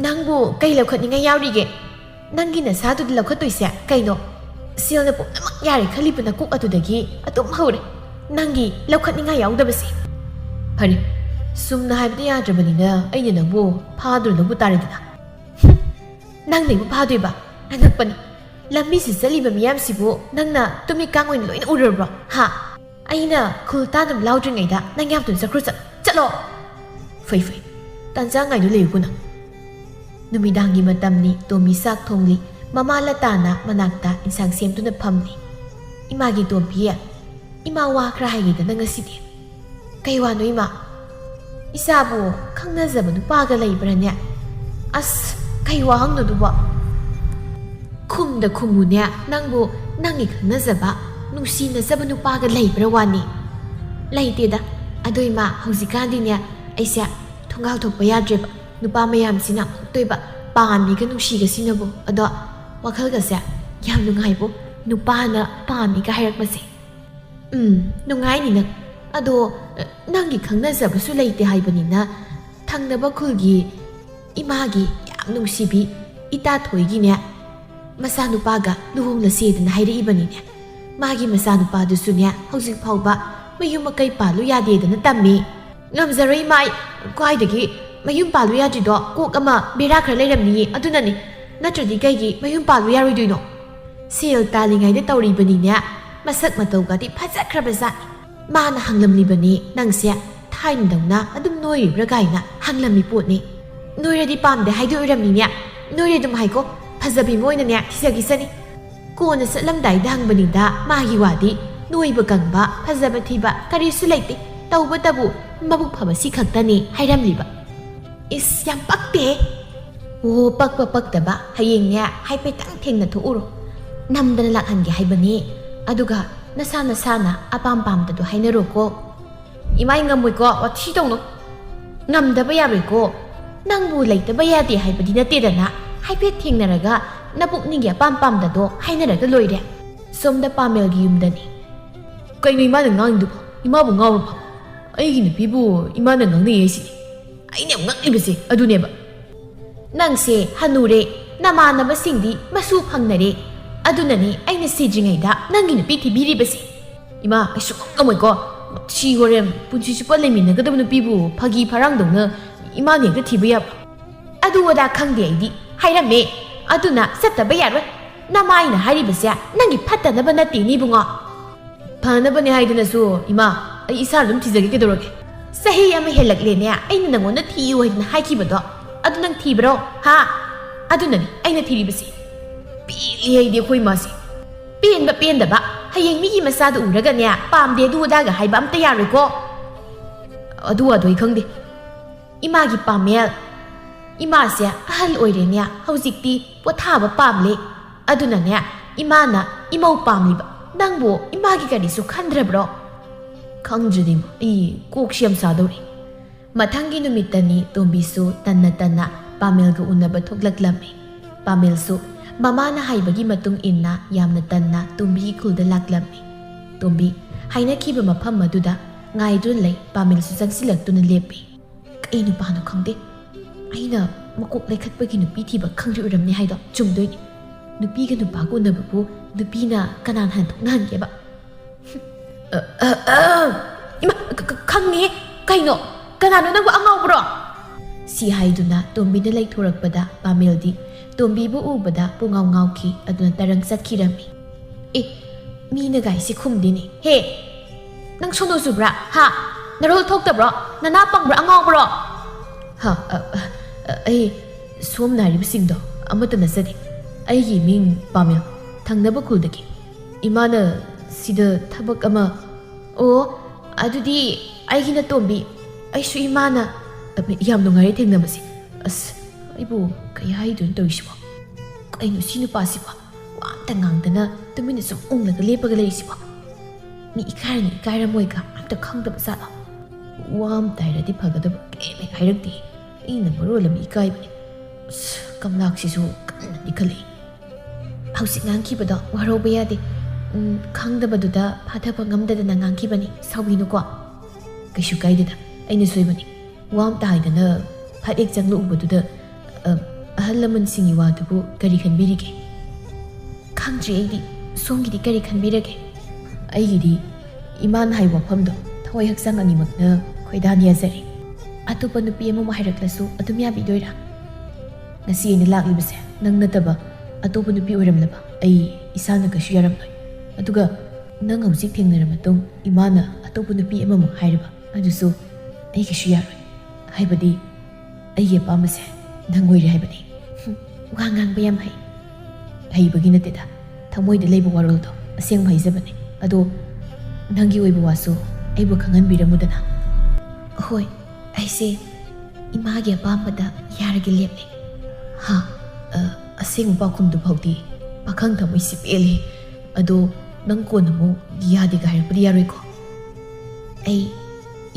ꯅꯪꯕꯨ ꯀꯩ ꯂꯧꯈꯠꯅꯤꯡꯉꯥꯏ ꯌꯥꯎꯔꯤꯒꯦ ꯅꯪꯒꯤ ꯅꯁꯥꯗꯨꯗ ꯂꯧꯈꯠꯇꯣꯏꯁꯦ ꯀꯩꯅꯣ ꯁꯦꯜꯅ ꯄꯨꯝꯅꯃꯛ ꯌꯥꯔꯦ ꯈꯜꯂꯤꯕ ꯅꯀꯣꯛ ꯑꯗꯨꯗꯒꯤ ꯑꯗꯨꯝ ꯍꯧꯔꯦ ꯅꯪꯒꯤ ꯂꯧꯈꯠꯅꯤꯡꯉꯥꯏ ꯌꯥꯎꯗꯕꯁꯦ ꯐꯔꯦ ꯁꯨꯝꯅ ꯍꯥꯏꯕꯗꯤ ꯌꯥꯗ꯭ꯔꯕꯅꯤꯅ ꯑꯩꯅ ꯅꯪꯕꯨ ꯐꯥꯗꯨꯅꯕꯨ ꯇꯥꯔꯦꯗꯅ ꯅꯪꯅ ꯑꯩꯕꯨ ꯐꯥꯗꯣꯏꯕ ꯑꯉꯛꯄꯅꯤ ꯂꯝꯕꯤꯁꯤ ꯆꯠꯂꯤꯕ ꯃꯤꯌꯥꯝꯁꯤꯕꯨ ꯅꯪꯅ ꯇꯨꯃꯤꯠꯀꯥꯡ ꯑꯣꯏꯅ ꯂꯣꯏꯅ ꯎꯔꯕ꯭ꯔꯣ ꯍꯥ ꯑꯩꯅ ꯈꯨꯜ ꯇꯥꯗꯕ ꯂꯥꯎꯗ꯭ꯔꯤꯉꯩꯗ ꯅꯪ ꯌꯥꯝ ꯊꯨꯅ ꯆꯠꯂꯣ ꯐꯩ ꯇꯥꯟꯖꯥ ꯉꯥꯏꯗꯨ ꯂꯩꯌꯨꯀꯣ ꯅꯪ ꯅꯨꯃꯤꯗꯥꯡꯒꯤ ꯃꯇꯝꯅꯤ ꯇꯣꯝꯕꯤ ꯆꯥꯛ ꯊꯣꯡꯂꯤ ꯃꯃꯥ ꯂꯇꯥꯅ ꯃꯅꯥꯛꯇ ꯏꯟꯁꯥꯡ ꯁꯦꯝꯗꯨꯅ ꯐꯝꯂꯤ ꯏꯃꯥꯒꯤ ꯇꯣꯝꯕꯤ ꯏꯃꯥ ꯋꯥ ꯈꯔ ꯍꯥꯏꯒꯦꯗꯅ ꯉꯁꯤꯗꯤ ꯀꯩ ꯋꯥꯅꯣ ꯏꯃꯥ ꯏꯆꯥꯕꯨ ꯈꯪꯅꯖꯕ ꯅꯨꯄꯥꯒ ꯂꯩꯕ꯭ꯔꯅꯦ ꯑꯁ ꯀꯩ ꯋꯥꯍꯪꯅꯣꯗꯨꯕꯣ ꯈꯨꯝꯗ ꯈꯨꯝꯃꯨꯅꯦ ꯅꯪꯕꯨ ꯅꯪꯒꯤ ꯈꯪꯅꯖꯕ ꯅꯨꯡꯁꯤꯅꯖꯕ ꯅꯨꯄꯥꯒ ꯂꯩꯕ꯭ꯔꯥ ꯋꯥꯅꯤ ꯂꯩꯇꯦꯗ ꯑꯗꯣ ꯏꯃꯥ ꯍꯧꯖꯤꯛꯀꯥꯟꯗꯤꯅꯦ ꯑꯩꯁꯦ ꯊꯣꯡꯒꯥꯜ ꯊꯣꯛꯄ ꯌꯥꯗ꯭ꯔꯦꯕ ꯅꯨꯄꯥ ꯃꯌꯥꯝꯁꯤꯅ ꯑꯃꯨꯛꯇꯣꯏꯕ ꯄꯥꯝꯃꯤꯒ ꯅꯨꯡꯁꯤꯒꯁꯤꯅꯕꯨ ꯑꯗꯣ ꯋꯥꯈꯜꯒꯁꯦ ꯌꯥꯝ ꯅꯨꯡꯉꯥꯏꯕꯣ ꯅꯨꯄꯥꯅ ꯄꯥꯝꯃꯤꯒ ꯍꯥꯏꯔꯛꯄꯁꯦ ꯅꯨꯡꯉꯥꯏꯅꯤ ꯅꯪ ꯑꯗꯣ ꯅꯪꯒꯤ ꯈꯪꯅꯖꯕꯁꯨ ꯂꯩꯇꯦ ꯍꯥꯏꯕꯅꯤꯅ ꯊꯪꯅꯕ ꯈꯨꯜꯒꯤ ꯏꯃꯥꯒꯤ ꯌꯥꯝ ꯅꯨꯡꯁꯤꯕꯤ ꯏꯇꯥꯊꯣꯏꯒꯤꯅꯦ ꯃꯆꯥꯅꯨꯄꯥꯒ ꯂꯨꯍꯣꯡꯂꯁꯦꯗꯅ ꯍꯥꯏꯔꯛꯏꯕꯅꯤꯅꯦ ꯃꯥꯒꯤ ꯃꯆꯥꯅꯨꯄꯥꯗꯨꯁꯨꯅꯦ ꯍꯧꯖꯤꯛ ꯐꯥꯎꯕ ꯃꯌꯨꯝ ꯃꯀꯩ ꯄꯥꯜꯂꯨ ꯌꯥꯗꯦꯗꯅ ꯇꯝꯃꯤ ꯉꯝꯖꯔꯣꯏ ꯏꯃꯥ ꯈ꯭ꯋꯥꯏꯗꯒꯤ ꯃꯌꯨꯝ ꯄꯥꯜꯂꯨ ꯌꯥꯗ꯭ꯔꯤꯗꯣ ꯀꯣꯛ ꯑꯃ ꯕꯦꯔꯥ ꯈꯔ ꯂꯩꯔꯝꯅꯤꯌꯦ ꯑꯗꯨꯅꯅꯤ ꯅꯠꯇ꯭ꯔꯗꯤ ꯀꯩꯒꯤ ꯃꯌꯨꯝ ꯄꯥꯜꯂꯨ ꯌꯥꯔꯣꯏꯗꯣꯏꯅꯣ ꯁꯦꯜ ꯇꯥꯜꯂꯤꯉꯩꯗ ꯇꯧꯔꯤꯕꯅꯤꯅꯦ ꯃꯁꯛ ꯃꯇꯧꯒꯗꯤ ꯐꯖꯈ꯭ꯔꯕꯖꯥꯠꯅꯤ ꯃꯥꯅ ꯍꯪꯂꯝꯂꯤꯕꯅꯤ ꯅꯪꯁꯦ ꯊꯥꯏꯅꯗꯧꯅ ꯑꯗꯨꯝ ꯅꯣꯏꯔꯤꯕ꯭ꯔꯥ ꯀꯥꯏꯅ ꯍꯪꯂꯝꯃꯤ ꯄꯣꯠꯅꯤ ꯅꯣꯏꯔꯗꯤ ꯄꯥꯝꯗꯦ ꯍꯥꯏꯗꯣ ꯑꯣꯏꯔꯝꯅꯤꯅꯦ ꯅꯣꯏꯔꯦ ꯑꯗꯨꯝ ꯍꯥꯏꯀꯣ ꯐꯖꯕꯤ ꯃꯣꯏꯅꯅꯦ ꯊꯤꯖꯈꯤꯁꯅꯤ ꯀꯣꯟꯅ ꯆꯠꯂꯝꯗꯥꯏꯗ ꯍꯪꯕꯅꯤꯗ ꯃꯥꯒꯤ ꯋꯥꯗꯤ ꯅꯣꯏꯕ ꯀꯪꯕ ꯐꯖꯕ ꯊꯤꯕ ꯀꯔꯤꯁꯨ ꯂꯩꯇꯦ ꯇꯧꯕꯇꯕꯨ ꯃꯕꯨꯛ ꯐꯕ ꯁꯤ ꯈꯛꯇꯅꯤ ꯍꯥꯏꯔꯝꯂꯤꯕ ꯏꯁ ꯌꯥꯝ ꯄꯛꯇꯦ ꯑꯣ ꯄꯛꯄ ꯄꯛꯇꯕ ꯍꯌꯦꯡꯅꯦ ꯍꯥꯏꯐꯦꯠꯇꯪ ꯊꯦꯡꯅ ꯊꯣꯛꯎꯔꯣ ꯅꯝꯗꯅ ꯂꯥꯛꯍꯟꯒꯦ ꯍꯥꯏꯕꯅꯤ ꯑꯗꯨꯒ ꯅꯁꯥꯅ ꯑꯄꯥꯝ ꯄꯥꯝꯗꯗꯣ ꯍꯥꯏꯅꯔꯣꯀꯣ ꯏꯃꯥꯏ ꯉꯝꯃꯣꯏꯀꯣ ꯋꯥꯊꯤ ꯇꯧꯅꯨ ꯉꯝꯗꯕ ꯌꯥꯔꯣꯏꯀꯣ ꯅꯪꯕꯨ ꯂꯩꯇꯕ ꯌꯥꯗꯦ ꯍꯥꯏꯕꯗꯤ ꯅꯠꯇꯦꯗꯅ ꯍꯥꯏꯐꯦꯠ ꯊꯦꯡꯅꯔꯒ ꯅꯄꯨꯛꯅꯤꯡꯒꯤ ꯑꯄꯥꯝ ꯄꯥꯝꯗꯗꯣ ꯍꯥꯏꯅꯔꯒ ꯂꯣꯏꯔꯦ ꯁꯣꯝꯗ ꯄꯥꯃꯦꯜꯒꯤ ꯌꯨꯝꯗꯅꯤ ꯀꯩꯅꯣ ꯏꯃꯥꯅ ꯉꯥꯡꯉꯤꯗꯨꯕꯣ ꯏꯃꯥꯕꯨ ꯉꯥꯎꯔꯕꯣ ꯑꯩꯒꯤ ꯅꯨꯄꯤꯕꯨ ꯏꯃꯥꯅ ꯉꯥꯡꯅꯩꯌꯦ ꯁꯤꯗꯤ ꯑꯩꯅ ꯌꯥꯝ ꯉꯛꯂꯤꯕꯁꯦ ꯑꯗꯨꯅꯦꯕ ꯅꯪꯁꯦ ꯍꯅꯨꯔꯦ ꯅꯃꯥꯟꯅꯕꯁꯤꯡꯗꯤ ꯃꯁꯨ ꯐꯪꯅꯔꯦ ꯑꯗꯨꯅꯅꯤ ꯑꯩꯅ ꯁꯤꯗ꯭ꯔꯤꯉꯩꯗ ꯅꯪꯒꯤ ꯅꯨꯄꯤ ꯊꯤꯕꯤꯔꯤꯕꯁꯦ ꯏꯃꯥ ꯑꯩ ꯁꯨꯡꯉꯝ ꯉꯝꯃꯣꯏꯀꯣ ꯁꯤ ꯍꯣꯔꯦꯟ ꯄꯨꯟꯁꯤ ꯆꯨꯞꯄ ꯂꯩꯃꯤꯟꯅꯒꯗꯕ ꯅꯨꯄꯤꯕꯨ ꯐꯥꯒꯤ ꯐꯔꯥꯡꯗꯧꯅ ꯏꯃꯥꯅ ꯍꯦꯛꯇ ꯊꯤꯕ ꯌꯥꯕ꯭ꯔꯣ ꯑꯗꯨ ꯑꯗꯥ ꯈꯪꯗꯦ ꯑꯩꯗꯤ ꯍꯥꯏꯔꯝꯃꯦ ꯑꯗꯨꯅ ꯆꯠꯇꯕ ꯌꯥꯔꯣꯏ ꯅꯃꯥꯏꯅ ꯍꯥꯏꯔꯤꯕꯁꯦ ꯅꯪꯒꯤ ꯐꯠꯇꯅꯕ ꯅꯠꯇꯦꯅꯦ ꯏꯕꯨꯡꯉꯣ ꯐꯅꯕꯅꯦ ꯍꯥꯏꯗꯅꯁꯨ ꯏꯃꯥ ꯑꯩ ꯏꯁꯥ ꯑꯗꯨꯝ ꯊꯤꯖꯒꯦ ꯀꯩꯗꯧꯔꯒꯦ ꯆꯍꯤ ꯑꯃ ꯍꯦꯜꯂꯛꯂꯦꯅꯦ ꯑꯩꯅ ꯅꯪꯉꯣꯟꯗ ꯊꯤꯌꯨ ꯍꯥꯏꯗꯅ ꯍꯥꯏꯈꯤꯕꯗꯣ ꯑꯗꯨ ꯅꯪ ꯊꯤꯕ꯭ꯔꯣ ꯍꯥ ꯑꯗꯨꯅꯅꯤ ꯑꯩꯅ ꯊꯤꯔꯤꯕꯁꯤ ꯄꯦꯜꯂꯤ ꯍꯩꯗꯤ ꯑꯩꯈꯣꯏ ꯏꯃꯥꯁꯤ ꯄꯦꯟꯕ ꯄꯦꯟꯗꯕ ꯍꯌꯦꯡ ꯃꯤꯒꯤ ꯃꯆꯥꯗꯨ ꯎꯔꯒꯅꯦ ꯄꯥꯝꯗꯦ ꯑꯗꯨ ꯑꯗꯥꯒ ꯍꯥꯏꯕ ꯑꯝꯇ ꯌꯥꯔꯣꯏꯀꯣ ꯑꯗꯨ ꯑꯗꯣ ꯑꯩ ꯈꯪꯗꯦ ꯏꯃꯥꯒꯤ ꯄꯥꯃꯦꯜ ꯏꯃꯥꯁꯦ ꯑꯍꯜ ꯑꯣꯏꯔꯦꯅꯦ ꯍꯧꯖꯤꯛꯇꯤ ꯄꯣꯊꯥꯕ ꯄꯥꯝꯂꯦ ꯑꯗꯨꯅꯅꯦ ꯏꯃꯥꯅ ꯏꯃꯧ ꯄꯥꯝꯂꯤꯕ ꯅꯪꯕꯨ ꯏꯃꯥꯒꯤ ꯀꯔꯤꯁꯨ ꯈꯟꯗ꯭ꯔꯕ꯭ꯔꯣ ꯈꯪꯗ꯭ꯔꯗꯤ ꯑꯩ ꯀꯣꯛꯁꯤ ꯌꯥꯝ ꯁꯥꯗꯧꯔꯤ ꯃꯊꯪꯒꯤ ꯅꯨꯃꯤꯠꯇꯅꯤ ꯇꯣꯝꯕꯤꯁꯨ ꯇꯟꯅ ꯄꯥꯃꯦꯜꯒ ꯎꯅꯕ ꯊꯣꯛꯂꯛꯂꯝꯃꯤ ꯄꯥꯃꯦꯜꯁꯨ ꯃꯃꯥꯅ ꯍꯥꯏꯕꯒꯤ ꯃꯇꯨꯡ ꯏꯟꯅ ꯌꯥꯝꯅ ꯇꯟꯅ ꯇꯣꯝꯕꯤꯒꯤ ꯈꯨꯜꯗ ꯂꯥꯛꯂꯝꯃꯤ ꯇꯣꯝꯕꯤ ꯍꯥꯏꯅꯈꯤꯕ ꯃꯐꯝ ꯑꯗꯨꯗ ꯉꯥꯏꯗꯨꯅ ꯂꯩ ꯄꯥꯃꯦꯜꯁꯨ ꯆꯪꯁꯤꯜꯂꯛꯇꯨꯅ ꯂꯦꯞꯄꯤ ꯀꯩ ꯅꯨꯄꯥꯅꯣ ꯈꯪꯗꯦ ꯑꯩꯅ ꯃꯀꯣꯛ ꯂꯩꯈꯠꯄꯒꯤ ꯅꯨꯄꯤ ꯊꯤꯕ ꯈꯪꯗ꯭ꯔꯤ ꯑꯣꯏꯔꯝꯅꯤ ꯍꯥꯏꯗꯣ ꯆꯨꯝꯗꯣꯏꯅꯤ ꯅꯨꯄꯤꯒ ꯅꯨꯄꯥꯒ ꯎꯅꯕꯕꯨ ꯅꯨꯄꯤꯅ ꯀꯅꯥꯅ ꯍꯥꯟꯅ ꯊꯣꯛꯅꯍꯟꯒꯦꯕ ꯏꯃꯥ ꯈꯪꯉꯦ ꯀꯩꯅꯣ ꯀꯅꯥꯅꯣ ꯅꯪꯕꯨ ꯑꯉꯥꯎꯕ꯭ꯔꯣ ꯁꯤ ꯍꯥꯏꯗꯨꯅ ꯇꯣꯝꯕꯤꯅ ꯂꯩꯊꯣꯔꯛꯄꯗ ꯄꯥꯃꯦꯜꯗꯤ ꯇꯣꯝꯕꯤꯕꯨ ꯎꯕꯗ ꯄꯨꯡꯉꯥꯎ ꯉꯥꯎꯈꯤ ꯑꯗꯨꯅ ꯇꯔꯪ ꯆꯠꯈꯤꯔꯝꯃꯤ ꯃꯤꯅ ꯒꯥꯏꯁꯤ ꯈꯨꯝꯗꯤꯅꯤ ꯍꯦ ꯅꯪ ꯁꯣꯅꯣ ꯆꯨꯕ꯭ꯔꯥ ꯍꯥ ꯅꯔꯣꯜ ꯊꯣꯛꯇꯕ꯭ꯔꯣ ꯅꯅꯥ ꯄꯪꯕ꯭ꯔꯥ ꯑꯉꯥꯎꯕ꯭ꯔꯣ ꯑꯩ ꯁꯣꯝꯅ ꯍꯥꯏꯔꯤꯕꯁꯤꯡꯗꯣ ꯑꯃꯠꯇ ꯅꯠꯆꯗꯦ ꯑꯩꯒꯤ ꯃꯤꯡ ꯄꯥꯃꯦꯜ ꯊꯪꯅꯕ ꯈꯨꯜꯗꯒꯤ ꯏꯃꯥꯅ ꯁꯤꯗ ꯊꯕꯛ ꯑꯃ ꯑꯣ ꯑꯗꯨꯗꯤ ꯑꯩꯒꯤꯅ ꯇꯣꯝꯕꯤ ꯑꯩꯁꯨ ꯏꯃꯥꯅ ꯌꯥꯝ ꯅꯨꯡꯉꯥꯏꯔꯦ ꯊꯦꯡꯅꯕꯁꯦ ꯑꯁ ꯑꯩꯕꯨ ꯀꯩ ꯍꯥꯏꯗꯣꯏꯅꯣ ꯇꯧꯔꯤꯁꯤꯕꯣ ꯀꯩꯅꯣ ꯁꯤ ꯅꯨꯄꯥꯁꯤꯕꯣ ꯋꯥ ꯑꯝꯇ ꯉꯥꯡꯗꯅ ꯇꯨꯃꯤꯟꯅ ꯁꯨꯝ ꯎꯪꯂꯒ ꯂꯦꯞꯄꯒ ꯂꯩꯔꯤꯁꯤꯕꯣ ꯃꯤ ꯏꯀꯥꯏꯔꯅꯤ ꯏꯀꯥꯏꯔꯝꯃꯣꯏꯒ ꯑꯝꯇ ꯈꯪꯗꯕ ꯖꯥꯠꯂꯣ ꯋꯥ ꯑꯝꯇ ꯍꯥꯏꯔꯗꯤ ꯐꯒꯗꯕ ꯀꯩꯝ ꯍꯦꯛ ꯍꯥꯏꯔꯛꯇꯦ ꯑꯩꯅ ꯃꯔꯣꯜ ꯑꯃ ꯏꯀꯥꯏꯕꯅꯦ ꯑꯁ ꯀꯝꯂꯥꯛꯁꯤꯁꯨ ꯀꯟꯅꯗꯤ ꯈꯜꯂꯛꯏ ꯍꯧꯖꯤꯛ ꯉꯥꯡꯈꯤꯕꯗꯣ ꯋꯥꯔꯧꯕ ꯌꯥꯗꯦ ꯈꯪꯗꯕꯗꯨꯗ ꯐꯥꯊꯕ ꯉꯝꯗꯗꯅ ꯉꯥꯡꯈꯤꯕꯅꯤ ꯁꯥꯎꯕꯤꯅꯨꯀꯣ ꯀꯩꯁꯨ ꯀꯥꯏꯗꯦꯗ ꯑꯩꯅ ꯁꯣꯏꯕꯅꯤ ꯋꯥ ꯑꯝꯇ ꯍꯥꯏꯗꯅ ꯐꯠ ꯍꯦꯛ ꯆꯪꯂꯛꯎꯕꯗꯨꯗ ꯑꯍꯜ ꯂꯃꯟꯁꯤꯡꯒꯤ ꯋꯥꯗꯨꯕꯨ ꯀꯔꯤ ꯈꯟꯕꯤꯔꯤꯒꯦ? ꯈꯪꯗ꯭ꯔꯤ ꯑꯩꯗꯤ ꯁꯣꯝꯒꯤꯗꯤ ꯀꯔꯤ ꯈꯟꯕꯤꯔꯒꯦ? ꯑꯩꯒꯤꯗꯤ ꯏꯃꯥꯅ ꯍꯥꯏꯕ ꯋꯥꯐꯝꯗꯣ ꯊꯋꯥꯏ ꯍꯛꯆꯥꯡ ꯑꯅꯤꯃꯛꯅ ꯈꯣꯏꯗꯥꯅ ꯌꯥꯖꯔꯤ꯫ ꯑꯇꯣꯞꯄ ꯅꯨꯄꯤ ꯑꯃ ꯍꯥꯏꯔꯛꯂꯁꯨ ꯑꯗꯨꯝ ꯌꯥꯕꯤꯗꯣꯏꯔꯥ? ꯉꯁꯤ ꯑꯩꯅ ꯂꯥꯛꯂꯤꯕꯁꯦ ꯅꯪ ꯅꯠꯇꯕ ꯑꯇꯣꯞꯄ ꯅꯨꯄꯤ ꯑꯣꯏꯔꯝꯂꯕ ꯑꯩ ꯏꯁꯥꯅ ꯀꯩꯁꯨ ꯌꯥꯔꯝꯂꯣꯏ꯫ ꯑꯗꯨꯒ ꯅꯪ ꯍꯧꯖꯤꯛ ꯊꯦꯡꯅꯔꯕ ꯃꯇꯨꯡ ꯏꯃꯥꯅ ꯑꯇꯣꯞꯄ ꯅꯨꯄꯤ ꯑꯃꯃꯨꯛ ꯍꯥꯏꯔꯤꯕ ꯑꯗꯨꯁꯨ ꯑꯩ ꯀꯩꯁꯨ ꯌꯥꯔꯣꯏ꯫ ꯍꯥꯏꯕꯗꯤ ꯑꯩꯒꯤ ꯑꯄꯥꯝꯕꯁꯦ ꯅꯪ ꯑꯣꯏꯔꯦ ꯍꯥꯏꯕꯅꯤ꯫ ꯋꯥ ꯉꯥꯡꯕ ꯌꯥꯝ ꯍꯩ꯫ ꯍꯩꯕꯒꯤ ꯅꯠꯇꯦꯗ, ꯊꯃꯣꯏꯗ ꯂꯩꯕ ꯋꯥꯔꯣꯜꯗꯣ ꯑꯁꯦꯡꯕ ꯍꯩꯖꯕꯅꯤ꯫ ꯑꯗꯣ ꯅꯪꯒꯤ ꯑꯣꯏꯕ ꯋꯥꯁꯨ ꯑꯩꯕꯨ ꯈꯪꯍꯟꯕꯤꯔꯝꯃꯨꯗꯅ꯫ ꯍꯣꯏ, ꯑꯩꯁꯦ ꯏꯃꯥꯒꯤ ꯑꯄꯥꯝꯕꯗ ꯌꯥꯔꯒ ꯂꯦꯞꯂꯦ꯫ ꯑꯁꯦꯡꯕ ꯄꯥꯎꯈꯨꯝꯗꯨ ꯐꯥꯎꯗꯤ ꯄꯥꯈꯪ ꯊꯃꯣꯏꯁꯤ ꯄꯦꯜꯂꯤ꯫ ꯑꯗꯣ ꯅꯪ ꯀꯣꯟꯅ ꯑꯃꯨꯛ ꯌꯥꯗꯦꯒ ꯍꯥꯏꯔꯛꯄꯗꯤ ꯌꯥꯔꯣꯏꯀꯣ? ꯑꯩ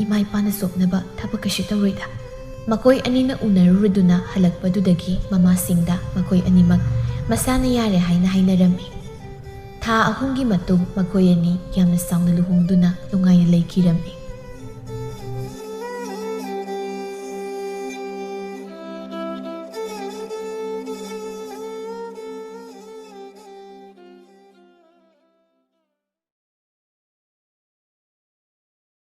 ꯏꯃꯥ ꯏꯄꯥꯅ ꯆꯣꯞꯅꯕ ꯊꯕꯛ ꯀꯩꯁꯨ ꯇꯧꯔꯣꯏꯗ꯫ ꯃꯈꯣꯏ ꯑꯅꯤꯅ ꯎꯅꯔꯨꯔꯗꯨꯅ ꯍꯜꯂꯛꯄꯗꯨꯗꯒꯤ ꯃꯃꯥꯁꯤꯡꯗ ꯃꯈꯣꯏ ꯑꯅꯤꯃꯛ ꯃꯁꯥꯅ ꯌꯥꯔꯦ ꯍꯥꯏꯅ ꯍꯥꯏꯅꯔꯝꯃꯤ꯫ ꯊꯥ 2ꯒꯤ ꯃꯇꯨꯡ ꯃꯈꯣꯏ ꯑꯅꯤ ꯌꯥꯝꯅ ꯆꯥꯎꯅ ꯂꯨꯍꯣꯡꯗꯨꯅ ꯅꯨꯡꯉꯥꯏꯅ ꯂꯩꯈꯤꯔꯝꯃꯤ꯫